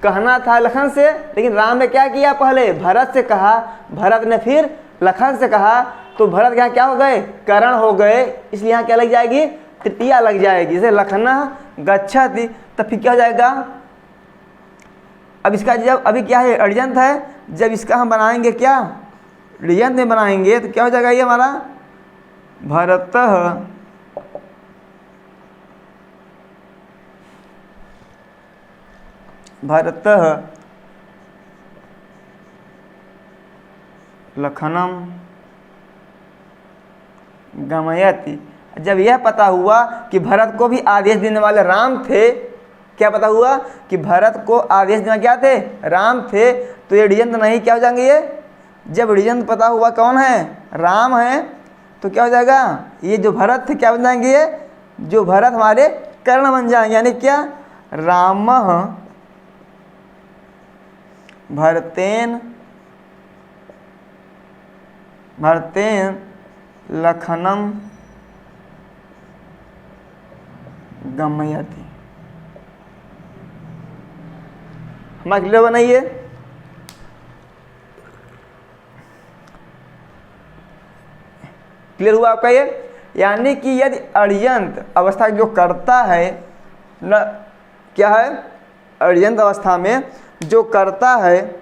कहना था लखन से, लेकिन राम ने क्या किया, पहले भरत से कहा, भरत ने फिर लखन से कहा, तो भरत यहाँ क्या हो गए, करण हो गए। इसलिए यहाँ क्या लग जाएगी, तृतीया लग जाएगी। जैसे लखन गच्छति, तब फिर क्या हो जाएगा, अब इसका जब अभी क्या है, अड़ियंत है, जब इसका हम बनाएंगे क्या, ऋयंत में बनाएंगे, तो क्या हो जाएगा ये हमारा भरतः लखनम गमयति। जब यह पता हुआ कि भरत को भी आदेश देने वाले राम थे, क्या पता हुआ कि भरत को आदेश देना क्या थे, राम थे, तो ये ऋयंत नहीं, क्या हो जाएंगे ये, जब ऋयंत पता हुआ कौन है, राम है, तो क्या हो जाएगा, ये जो भरत थे क्या बन जाएंगे, ये जो भरत हमारे कर्ण बन जाएंगे। यानी क्या, रामः भरतेन लखनम गमयति। हमारा क्लियर बनाइए। क्लियर हुआ आपका ये। यानी कि यदि अड़ियंत अवस्था जो करता है न, क्या है, अड़ियंत अवस्था में जो करता है,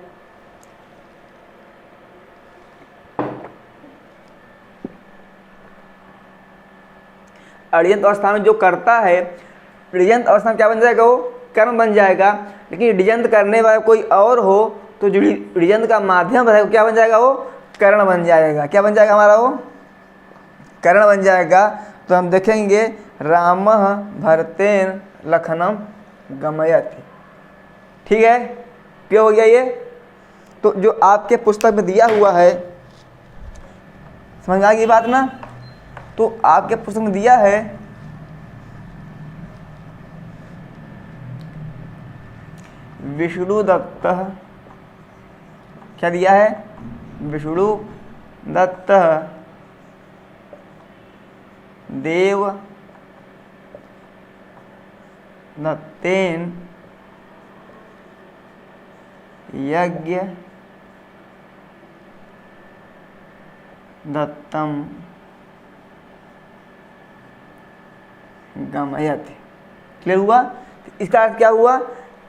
अड़ियंत अवस्था में जो करता है, ऋजंत अवस्था में क्या बन जाएगा, वो कर्म बन जाएगा। लेकिन ऋजंत करने वाला कोई और हो तो जो ऋजंत का माध्यम रहेगा क्या बन जाएगा, वो कर्ण बन जाएगा। क्या बन जाएगा हमारा, वो कर्ण बन जाएगा। तो हम देखेंगे रामः भरतेन लखनम गमयति। ठीक है, क्लियर हो गया ये। तो जो आपके पुस्तक में दिया हुआ है, समझ में आ गई बात ना। तो आपके पुस्तक में दिया है विष्णुदत्त, क्या दिया है, विष्णुदत्त देव दत्तेन यज्ञ दत्तम गमयति। क्लियर हुआ। इसका अर्थ क्या हुआ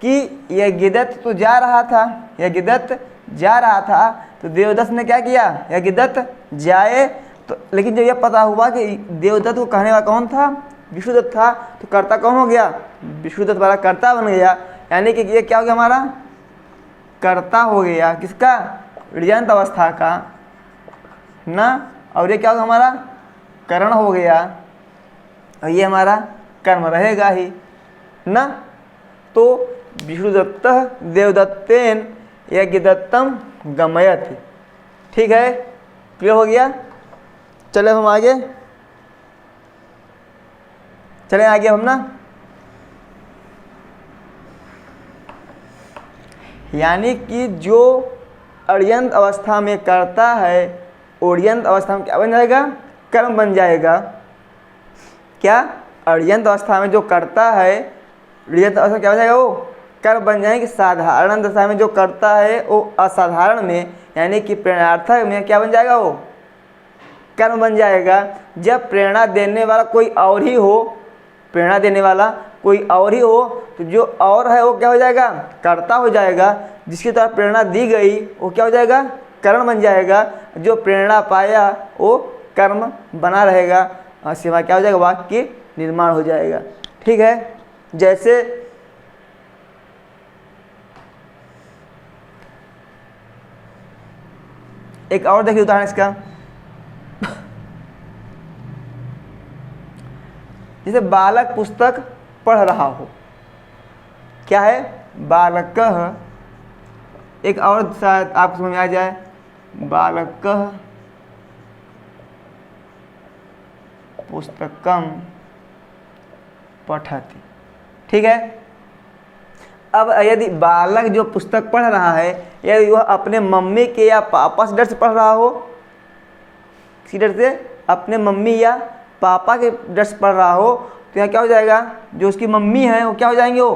कि यज्ञदत्त तो जा रहा था, यज्ञदत्त जा रहा था, तो देवदत्त ने क्या किया, यज्ञदत्त जाए। तो लेकिन जब यह पता हुआ कि देवदत्त को कहने वाला कौन था, विष्णुदत्त था, तो कर्ता कौन हो गया, विष्णुदत्त वाला कर्ता बन गया। यानी कि ये क्या हो गया, हमारा कर्ता हो गया, किसका, ऋजंत अवस्था का ना। और ये क्या होगा, हमारा करण हो गया, और ये हमारा कर्म रहेगा ही ना। तो विष्णुदत्त देवदत्तेन यज्ञदत्तम गमयति। ठीक है, क्लियर हो गया। चले हम आगे, चले आगे हम ना। यानी कि जो अड़ियंत अवस्था में करता है, ओरियंत अवस्था में क्या बन जाएगा, कर्म बन जाएगा। क्या, अड़ियंत अवस्था में जो करता है, अड़ियंत अवस्था में क्या बन जाएगा, वो कर्म बन जाएंगे। साधारण दशा में जो करता है वो असाधारण में, यानी कि प्रेरणार्थक में क्या बन जाएगा, वो कर्म बन जाएगा। जब प्रेरणा देने वाला कोई और ही हो, प्रेरणा देने वाला कोई और ही हो, तो जो और है वो क्या हो जाएगा, कर्ता हो जाएगा। जिसकी तरफ प्रेरणा दी गई वो क्या हो जाएगा, करण बन जाएगा। जो प्रेरणा पाया वो कर्म बना रहेगा, और सिवा क्या हो जाएगा, वाक्य निर्माण हो जाएगा। ठीक है, जैसे एक और देखिए उदाहरण इसका। जैसे बालक पुस्तक पढ़ रहा हो, क्या है, बालकः, एक और शायद आपको समझ में आ जाए, बालकः पुस्तकम पठति। ठीक है, अब यदि बालक जो पुस्तक पढ़ रहा है, यदि वह अपने मम्मी के या पापा से डर से पढ़ रहा हो, किसी डर से, अपने मम्मी या पापा के डर से पढ़ रहा हो, तो यहाँ क्या हो जाएगा, जो उसकी मम्मी है वो क्या हो जाएंगे, वो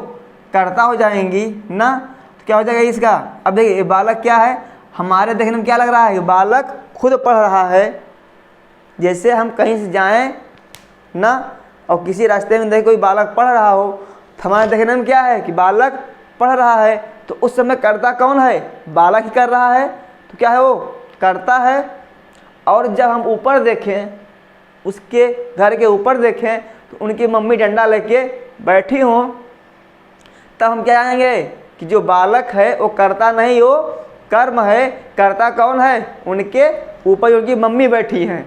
कर्ता हो जाएंगी ना। तो क्या हो जाएगा इसका, अब देखिए ये बालक क्या है, हमारे देखने में क्या लग रहा है, बालक खुद पढ़ रहा है। जैसे हम कहीं से जाएं ना, और किसी रास्ते में देखें कोई बालक पढ़ रहा हो, तो हमारे देखने में क्या है कि बालक पढ़ रहा है। तो उस समय कर्ता कौन है, बालक ही कर रहा है, तो क्या है, वो कर्ता है। और जब हम ऊपर देखें, उसके घर के ऊपर देखें, तो उनकी मम्मी डंडा लेके बैठी हों, तब हम क्या जानेंगे कि जो बालक है वो कर्ता नहीं, वो कर्म है। कर्ता कौन है, उनके ऊपर उनकी मम्मी बैठी हैं।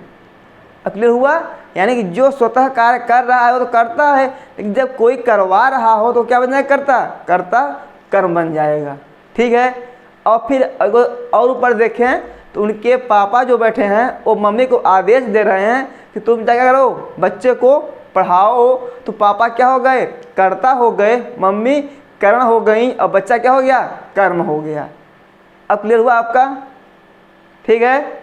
क्लियर हुआ। यानी कि जो स्वतः कार्य कर रहा है वो तो करता है, लेकिन जब कोई करवा रहा हो तो क्या बन जाएगा, कर्ता, कर्ता कर्म बन जाएगा। ठीक है, और फिर अगर और ऊपर देखें तो उनके पापा जो बैठे हैं वो मम्मी को आदेश दे रहे हैं कि तुम क्या करो, बच्चे को पढ़ाओ। तो पापा क्या हो गए, कर्ता हो गए, मम्मी करण हो गई, और बच्चा क्या हो गया, कर्म हो गया। अब क्लियर हुआ आपका। ठीक है,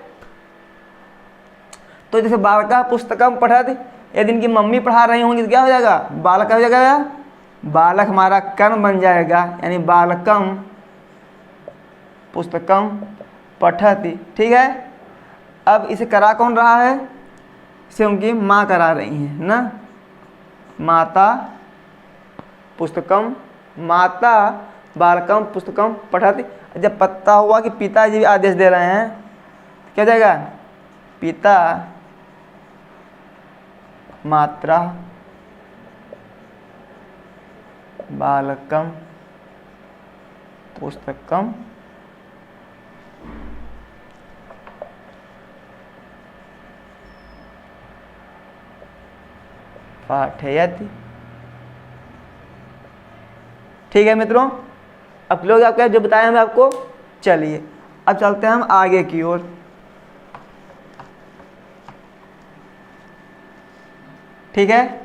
तो जैसे बालका पुस्तकम पढ़त, यदि इनकी मम्मी पढ़ा रही होंगी तो क्या हो जाएगा, बालक हो जाएगा, बालक हमारा कर्म बन जाएगा, यानी बालकम पुस्तकम पठति। ठीक है, अब इसे करा कौन रहा है, इसे उनकी माँ करा रही हैं ना, माता पुस्तकम, माता बालकम पुस्तकम पठति। जब पता हुआ कि पिताजी भी आदेश दे रहे हैं, क्या हो जाएगा, पिता मात्रा बालकम पुस्तकम पाठयति। ठीक है मित्रों, अब लोग आपका जो बताया हमें आपको। चलिए अब चलते हैं हम आगे की ओर। ठीक है,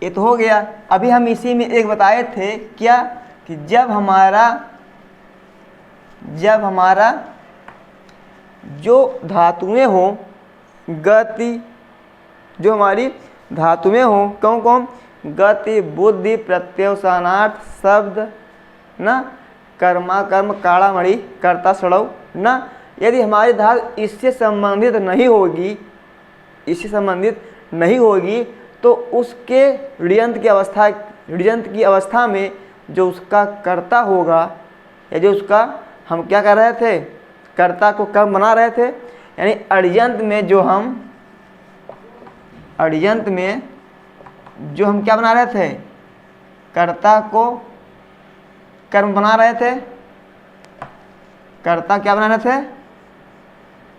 ये तो हो गया। अभी हम इसी में एक बताए थे क्या कि जब हमारा जो धातुएं हो गति, जो हमारी धातुएं हो कौन कौन, गति बुद्धि प्रत्यवसानार्थ शब्द न कर्मा कर्म काड़ा मणि कर्ता सड़ौ न, यदि हमारी धातु इससे संबंधित नहीं होगी तो उसके ऋजंत की अवस्था में जो उसका कर्ता होगा, या जो उसका हम क्या कर रहे थे, कर्ता को कर्म बना रहे थे, यानी अड़ियंत में जो हम क्या बना रहे थे, कर्ता को कर्म बना रहे थे, कर्ता क्या बना रहे थे,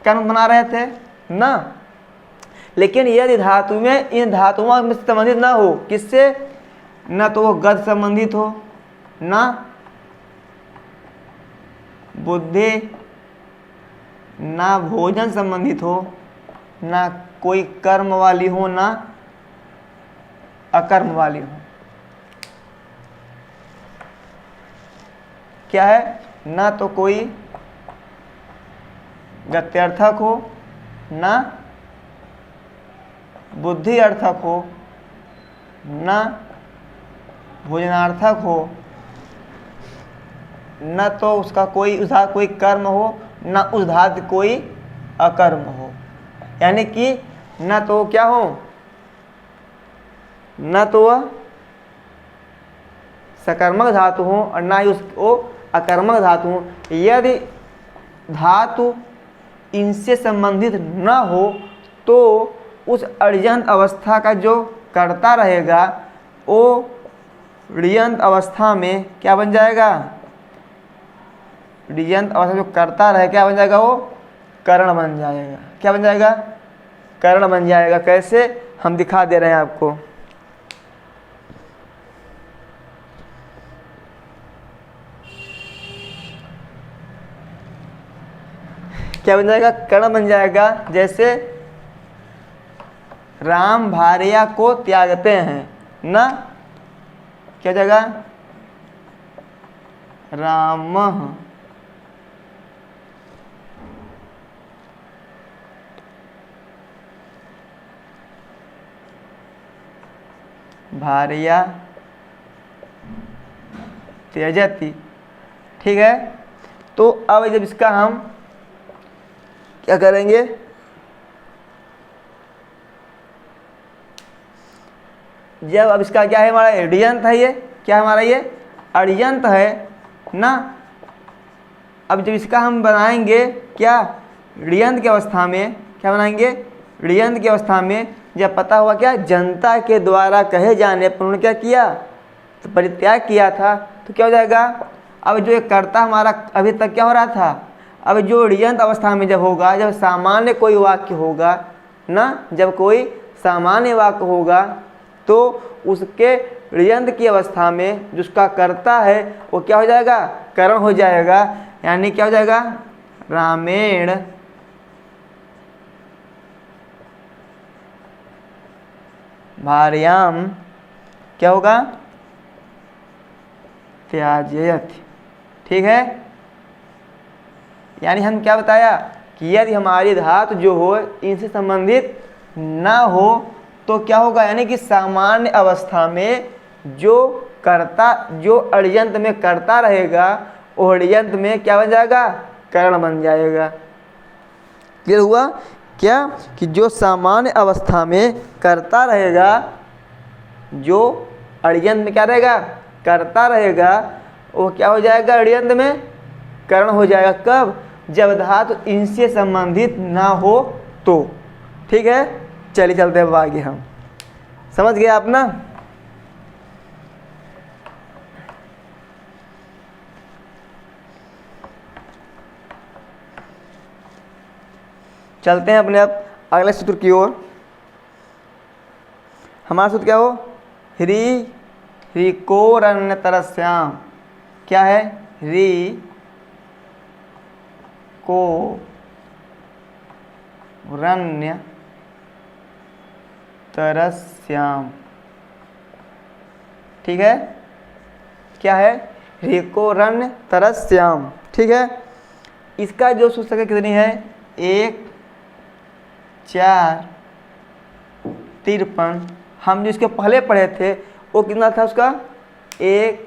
कर्म बना रहे थे ना। लेकिन यदि धातु में इन धातुओं में संबंधित ना हो, किससे, न तो वो गद संबंधित हो, ना बुद्धि, ना भोजन संबंधित हो, ना कोई कर्म वाली हो, ना अकर्म वाली हो, क्या है, ना तो कोई गत्यर्थक हो, ना बुद्धि अर्थक हो, ना भोजनार्थक हो, न तो उसका कोई कर्म हो, न उस धातु कोई अकर्म हो। यानी कि न तो क्या हो, न तो वह सकर्मक धातु हो और ना ही उसको अकर्मक धातु हो। यदि धातु इनसे संबंधित न हो तो उस अड़ियंत अवस्था का जो कर्ता रहेगा वो ऋयंत अवस्था में क्या बन जाएगा, ऋयंत अवस्था जो कर्ता रहे क्या बन जाएगा, वो करण बन जाएगा। क्या बन जाएगा, करण बन जाएगा। कैसे, हम दिखा दे रहे हैं आपको। क्या बन जाएगा, कर्ण बन जाएगा। जैसे राम भार्या को त्यागते हैं ना, क्या जाएगा, राम भार्या त्यजति। ठीक है, तो अब जब इसका हम क्या करेंगे, जब अब इसका क्या है, हमारा ऋयंत है, ये क्या है हमारा, ये अड़ियंत है ना। अब जब इसका हम बनाएंगे क्या, ऋयंत की अवस्था में, क्या बनाएंगे, ऋयंत की अवस्था में जब पता हुआ क्या, जनता के द्वारा कहे जाने पर उन्होंने क्या किया, तो परित्याग किया था, तो क्या हो जाएगा। अब जो एक कर्ता हमारा अभी तक क्या हो रहा था, अब जो ऋयंत अवस्था में जब होगा, जब सामान्य कोई वाक्य होगा ना, जब कोई सामान्य वाक्य होगा तो उसके ऋयंत की अवस्था में जो उसका कर्ता है वो क्या हो जाएगा, करण हो जाएगा। यानी क्या हो जाएगा, रामेण भार्याम क्या होगा, त्याजयति। ठीक है, यानी हम क्या बताया कि यदि हमारी धातु जो हो इनसे संबंधित ना हो तो क्या होगा, यानी कि सामान्य अवस्था में जो कर्ता, जो अड़ियंत में कर्ता रहेगा वो अड़ियंत में क्या बन जाएगा, करण बन जाएगा। क्लियर हुआ क्या, कि जो सामान्य अवस्था में कर्ता रहेगा, जो अड़ियंत में क्या रहेगा, कर्ता रहेगा, वो क्या हो जाएगा, अड़ियंत में करण हो जाएगा। कब, जब धातु इनसे संबंधित ना हो तो। ठीक है, चलिए चलते हैं अब आगे हम। समझ गए आप ना? चलते हैं अपने अब अगले सूत्र की ओर। हमारा सूत्र क्या हो? ह्रीकोरण्यतरस्याम। क्या है? ह्री को रण्य तरस्याम। ठीक है, क्या है? ह्रीकोरण्य तरस्याम। ठीक है, इसका जो सूत्र संख्या कितनी है? 1 4 53। हम जो इसके पहले पढ़े थे वो कितना था उसका? 1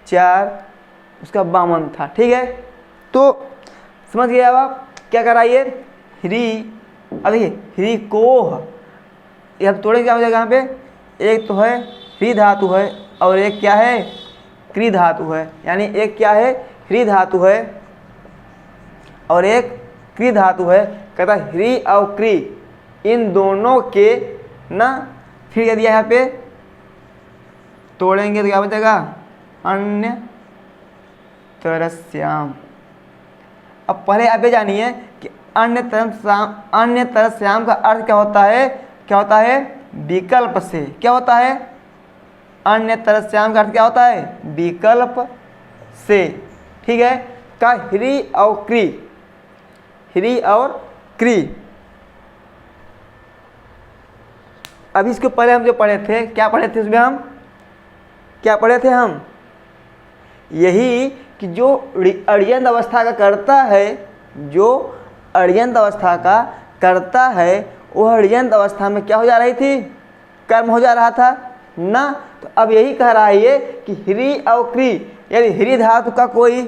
4 उसका 52 था। ठीक है, तो समझ गए अब आप क्या कराइए? ह्री, अब देखिए ह्री कोह, ये हम तोड़े क्या हो जाएगा यहाँ पे? एक तो है ह्री धातु है और एक क्या है? क्री धातु है। यानी एक क्या है? ह्री धातु है और एक क्री धातु है। कहता है ह्री और क्री इन दोनों के ना, फिर यदि यहाँ पे तोड़ेंगे तो क्या बचेगा? अन्य तरस्याम। अब पहले आप ये जानिए कि अन्य तरस्याम का अर्थ क्या होता है? क्या होता है? विकल्प से। क्या होता है? अन्य तरस्याम का अर्थ क्या होता है? विकल्प से। ठीक है, का ह्री और क्री, ह्री और क्री। अभी इसके पहले हम जो पढ़े थे, क्या पढ़े थे उसमें? हम क्या पढ़े थे? हम यही कि जो अड़ियंत अवस्था का करता है, जो अड़ियंत अवस्था का करता है, वह अड़ियंत अवस्था में क्या हो जा रही थी? कर्म हो जा रहा था ना। तो अब यही कह रहा है ये कि ह्री और क्री, यदि ह्री धातु का कोई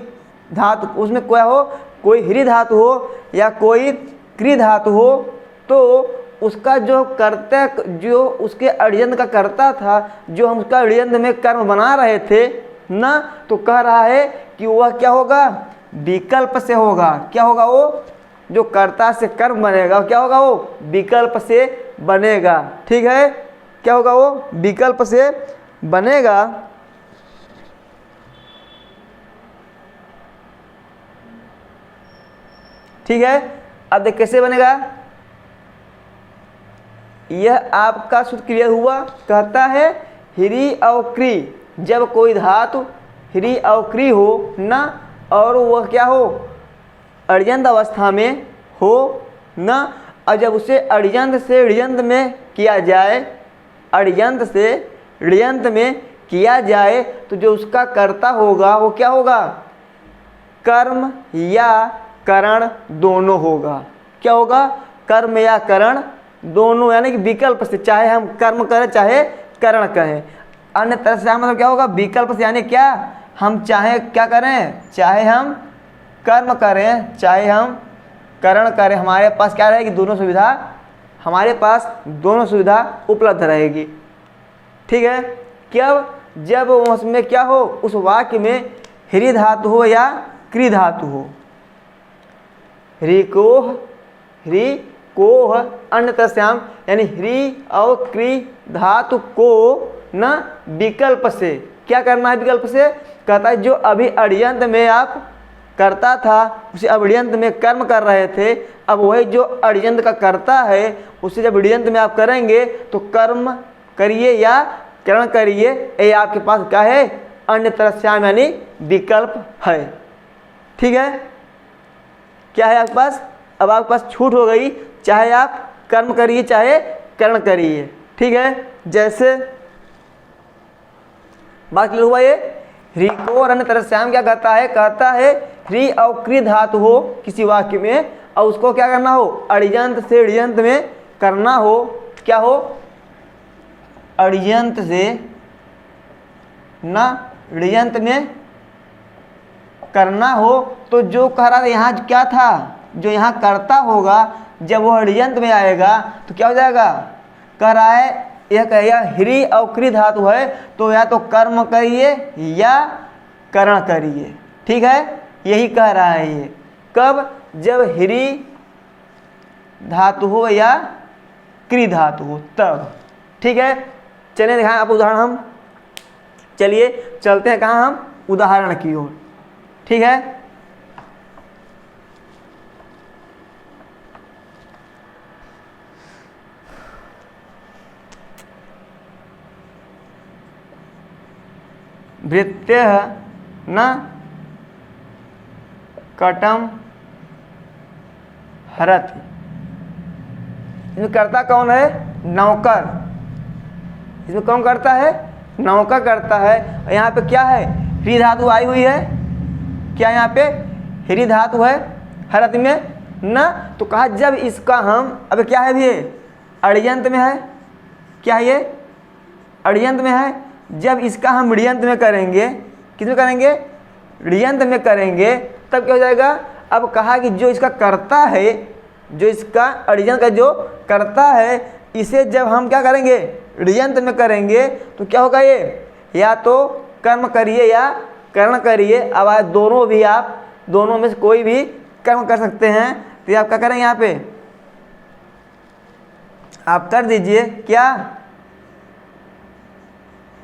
धातु उसमें क्या हो? कोई ह्री धातु हो या कोई क्री धातु हो, तो उसका जो कर्ता, जो उसके अड़ियंत का करता था, जो हम उसका अड़ियंत में कर्म बना रहे थे ना, तो कह रहा है कि वह क्या होगा? विकल्प से होगा। क्या होगा? वो जो कर्ता से कर्म बनेगा क्या होगा? वो विकल्प से बनेगा। ठीक है, क्या होगा? वो विकल्प से बनेगा। ठीक है, अब देख कैसे बनेगा। यह आपका सूत्र क्लियर हुआ। कहता है ह्री और क्री, जब कोई धातु ह्री और क्री हो ना, और वह क्या हो? अड़ियंत अवस्था में हो ना, और जब उसे अड़ियंत से ऋयंत में किया जाए, अड़ियंत से ऋयंत में किया जाए, तो जो उसका कर्ता होगा वो क्या होगा? कर्म या करण दोनों होगा। क्या होगा? कर्म या करण दोनों, यानी कि विकल्प से, चाहे हम कर्म करें चाहे करण कहें। अन्य तरह से मतलब क्या होगा? विकल्प से, यानी क्या? हम चाहे क्या करें? चाहे हम कर्म करें चाहे हम करण करें, हमारे पास क्या रहेगी? दोनों सुविधा, हमारे पास दोनों सुविधा उपलब्ध रहेगी। ठीक है, क्या? जब उसमें क्या हो? उस वाक्य में ह्री धातु हो या क्री धातु हो। ह्री कोह अन्य तरस्याम, यानी ह्री और क्री धातु को न विकल्प से। क्या करना है विकल्प से? कहता है जो अभी अड़ियंत में आप करता था, उसे अब ऋयंत में कर्म कर रहे थे, अब वही जो अड़ियंत का करता है उसे जब ऋयंत में आप करेंगे तो कर्म करिए या करण करिए, ये आपके पास क्या है? अन्य तरस्याम, यानी विकल्प है। ठीक है, क्या है आपके पास? अब आपके पास छूट हो गई, चाहे आप कर्म करिए चाहे करण करिए। ठीक है, जैसे बात क्लियर हुआ। ये ह्री को और अन्य तरस्याम क्या कहता है? कहता है ह्री और क्री धातु हो किसी वाक्य में और उसको क्या करना हो? अड़ियंत से ऋयंत में करना हो। क्या हो? अड़ियंत से ना ऋयंत में करना हो। तो जो कह रहा था यहाँ क्या था? जो यहाँ करता होगा जब वो ऋयंत में आएगा तो क्या हो जाएगा? कह रहा है यह कहेगा ह्री और क्री धातु है तो या तो कर्म करिए या करण करिए। ठीक है, यही कह रहा है ये। कब? जब ह्री धातु हो या क्री धातु हो तब। ठीक है, चलिए दिखाएं आप उदाहरण हम। चलिए चलते हैं कहाँ हम, उदाहरण की ओर। ठीक है, भृत्य न कटम हरति। इसमें करता कौन है, नौकर। इसमें कौन करता है, नौकर करता है। यहाँ पे क्या है, ह्री धातु आई हुई है। क्या यहाँ पे ह्री धातु है हरति में न, तो कहा जब इसका हम, अब क्या है ये अड़ियंत में है। क्या है ये, अड़ियंत में है। जब इसका हम ऋयंत में करेंगे, किसमें करेंगे, ऋयंत में करेंगे, तब क्या हो जाएगा। अब कहा कि जो इसका करता है, जो इसका अड़ियंत का जो करता है, इसे जब हम क्या करेंगे, ऋयंत में करेंगे, तो क्या होगा ये, या तो कर्म करिए या कर्ण करिए। अब आज दोनों भी, आप दोनों में से कोई भी कर्म कर सकते हैं। तो आप क्या करेंगे, यहाँ पे आप कर दीजिए क्या,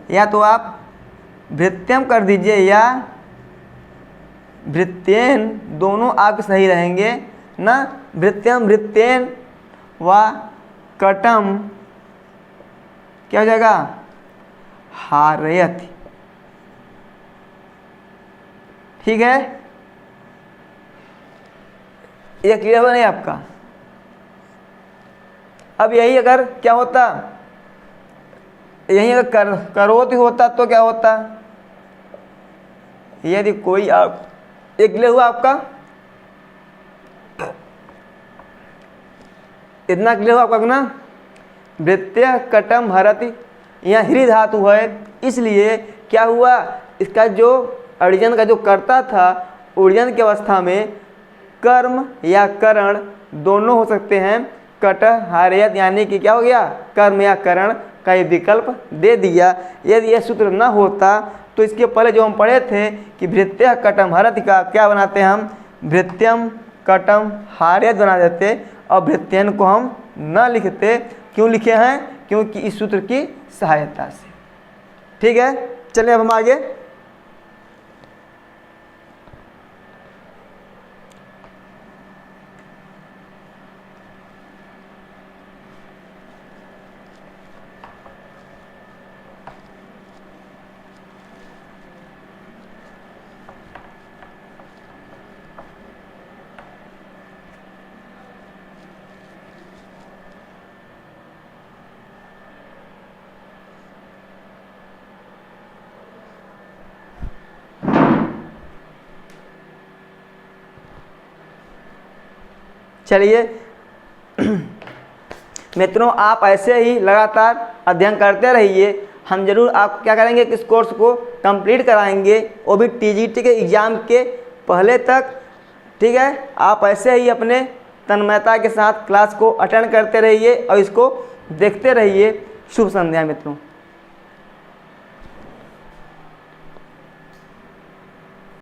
या तो आप भृत्यम कर दीजिए या भृत्येन, दोनों आपके सही रहेंगे ना। भृत्यम भृत्येन व कटम क्या हो जाएगा, हारयति। ठीक है, ये क्लियर हुआ नहीं आपका। अब यही अगर क्या होता, यही अगर करोति होता तो क्या होता, यदि कोई आप, एक क्लियर हुआ आपका, इतना क्लियर हुआ आपका ना। भृत्य कटम हरति, यहाँ ह्री धातु है, इसलिए क्या हुआ, इसका जो अड़िजन का जो करता था, उड़िजन की अवस्था में कर्म या करण दोनों हो सकते हैं। कट हारयत यानी कि क्या हो गया, कर्म या करण का ये विकल्प दे दिया। यदि यह सूत्र न होता तो इसके पहले जो हम पढ़े थे कि भृत्य कटम हरति का क्या बनाते हैं हम, भृत्यम कटम हारयत बना देते, और भृत्यन को हम न लिखते। क्यों लिखे हैं, क्योंकि इस सूत्र की सहायता से। ठीक है, चलिए अब हम आगे। चलिए मित्रों, आप ऐसे ही लगातार अध्ययन करते रहिए। हम जरूर आप क्या करेंगे कि इस कोर्स को कंप्लीट कराएंगे, वो भी टीजीटी के एग्ज़ाम के पहले तक। ठीक है, आप ऐसे ही अपने तन्मयता के साथ क्लास को अटेंड करते रहिए और इसको देखते रहिए। शुभ संध्या मित्रों।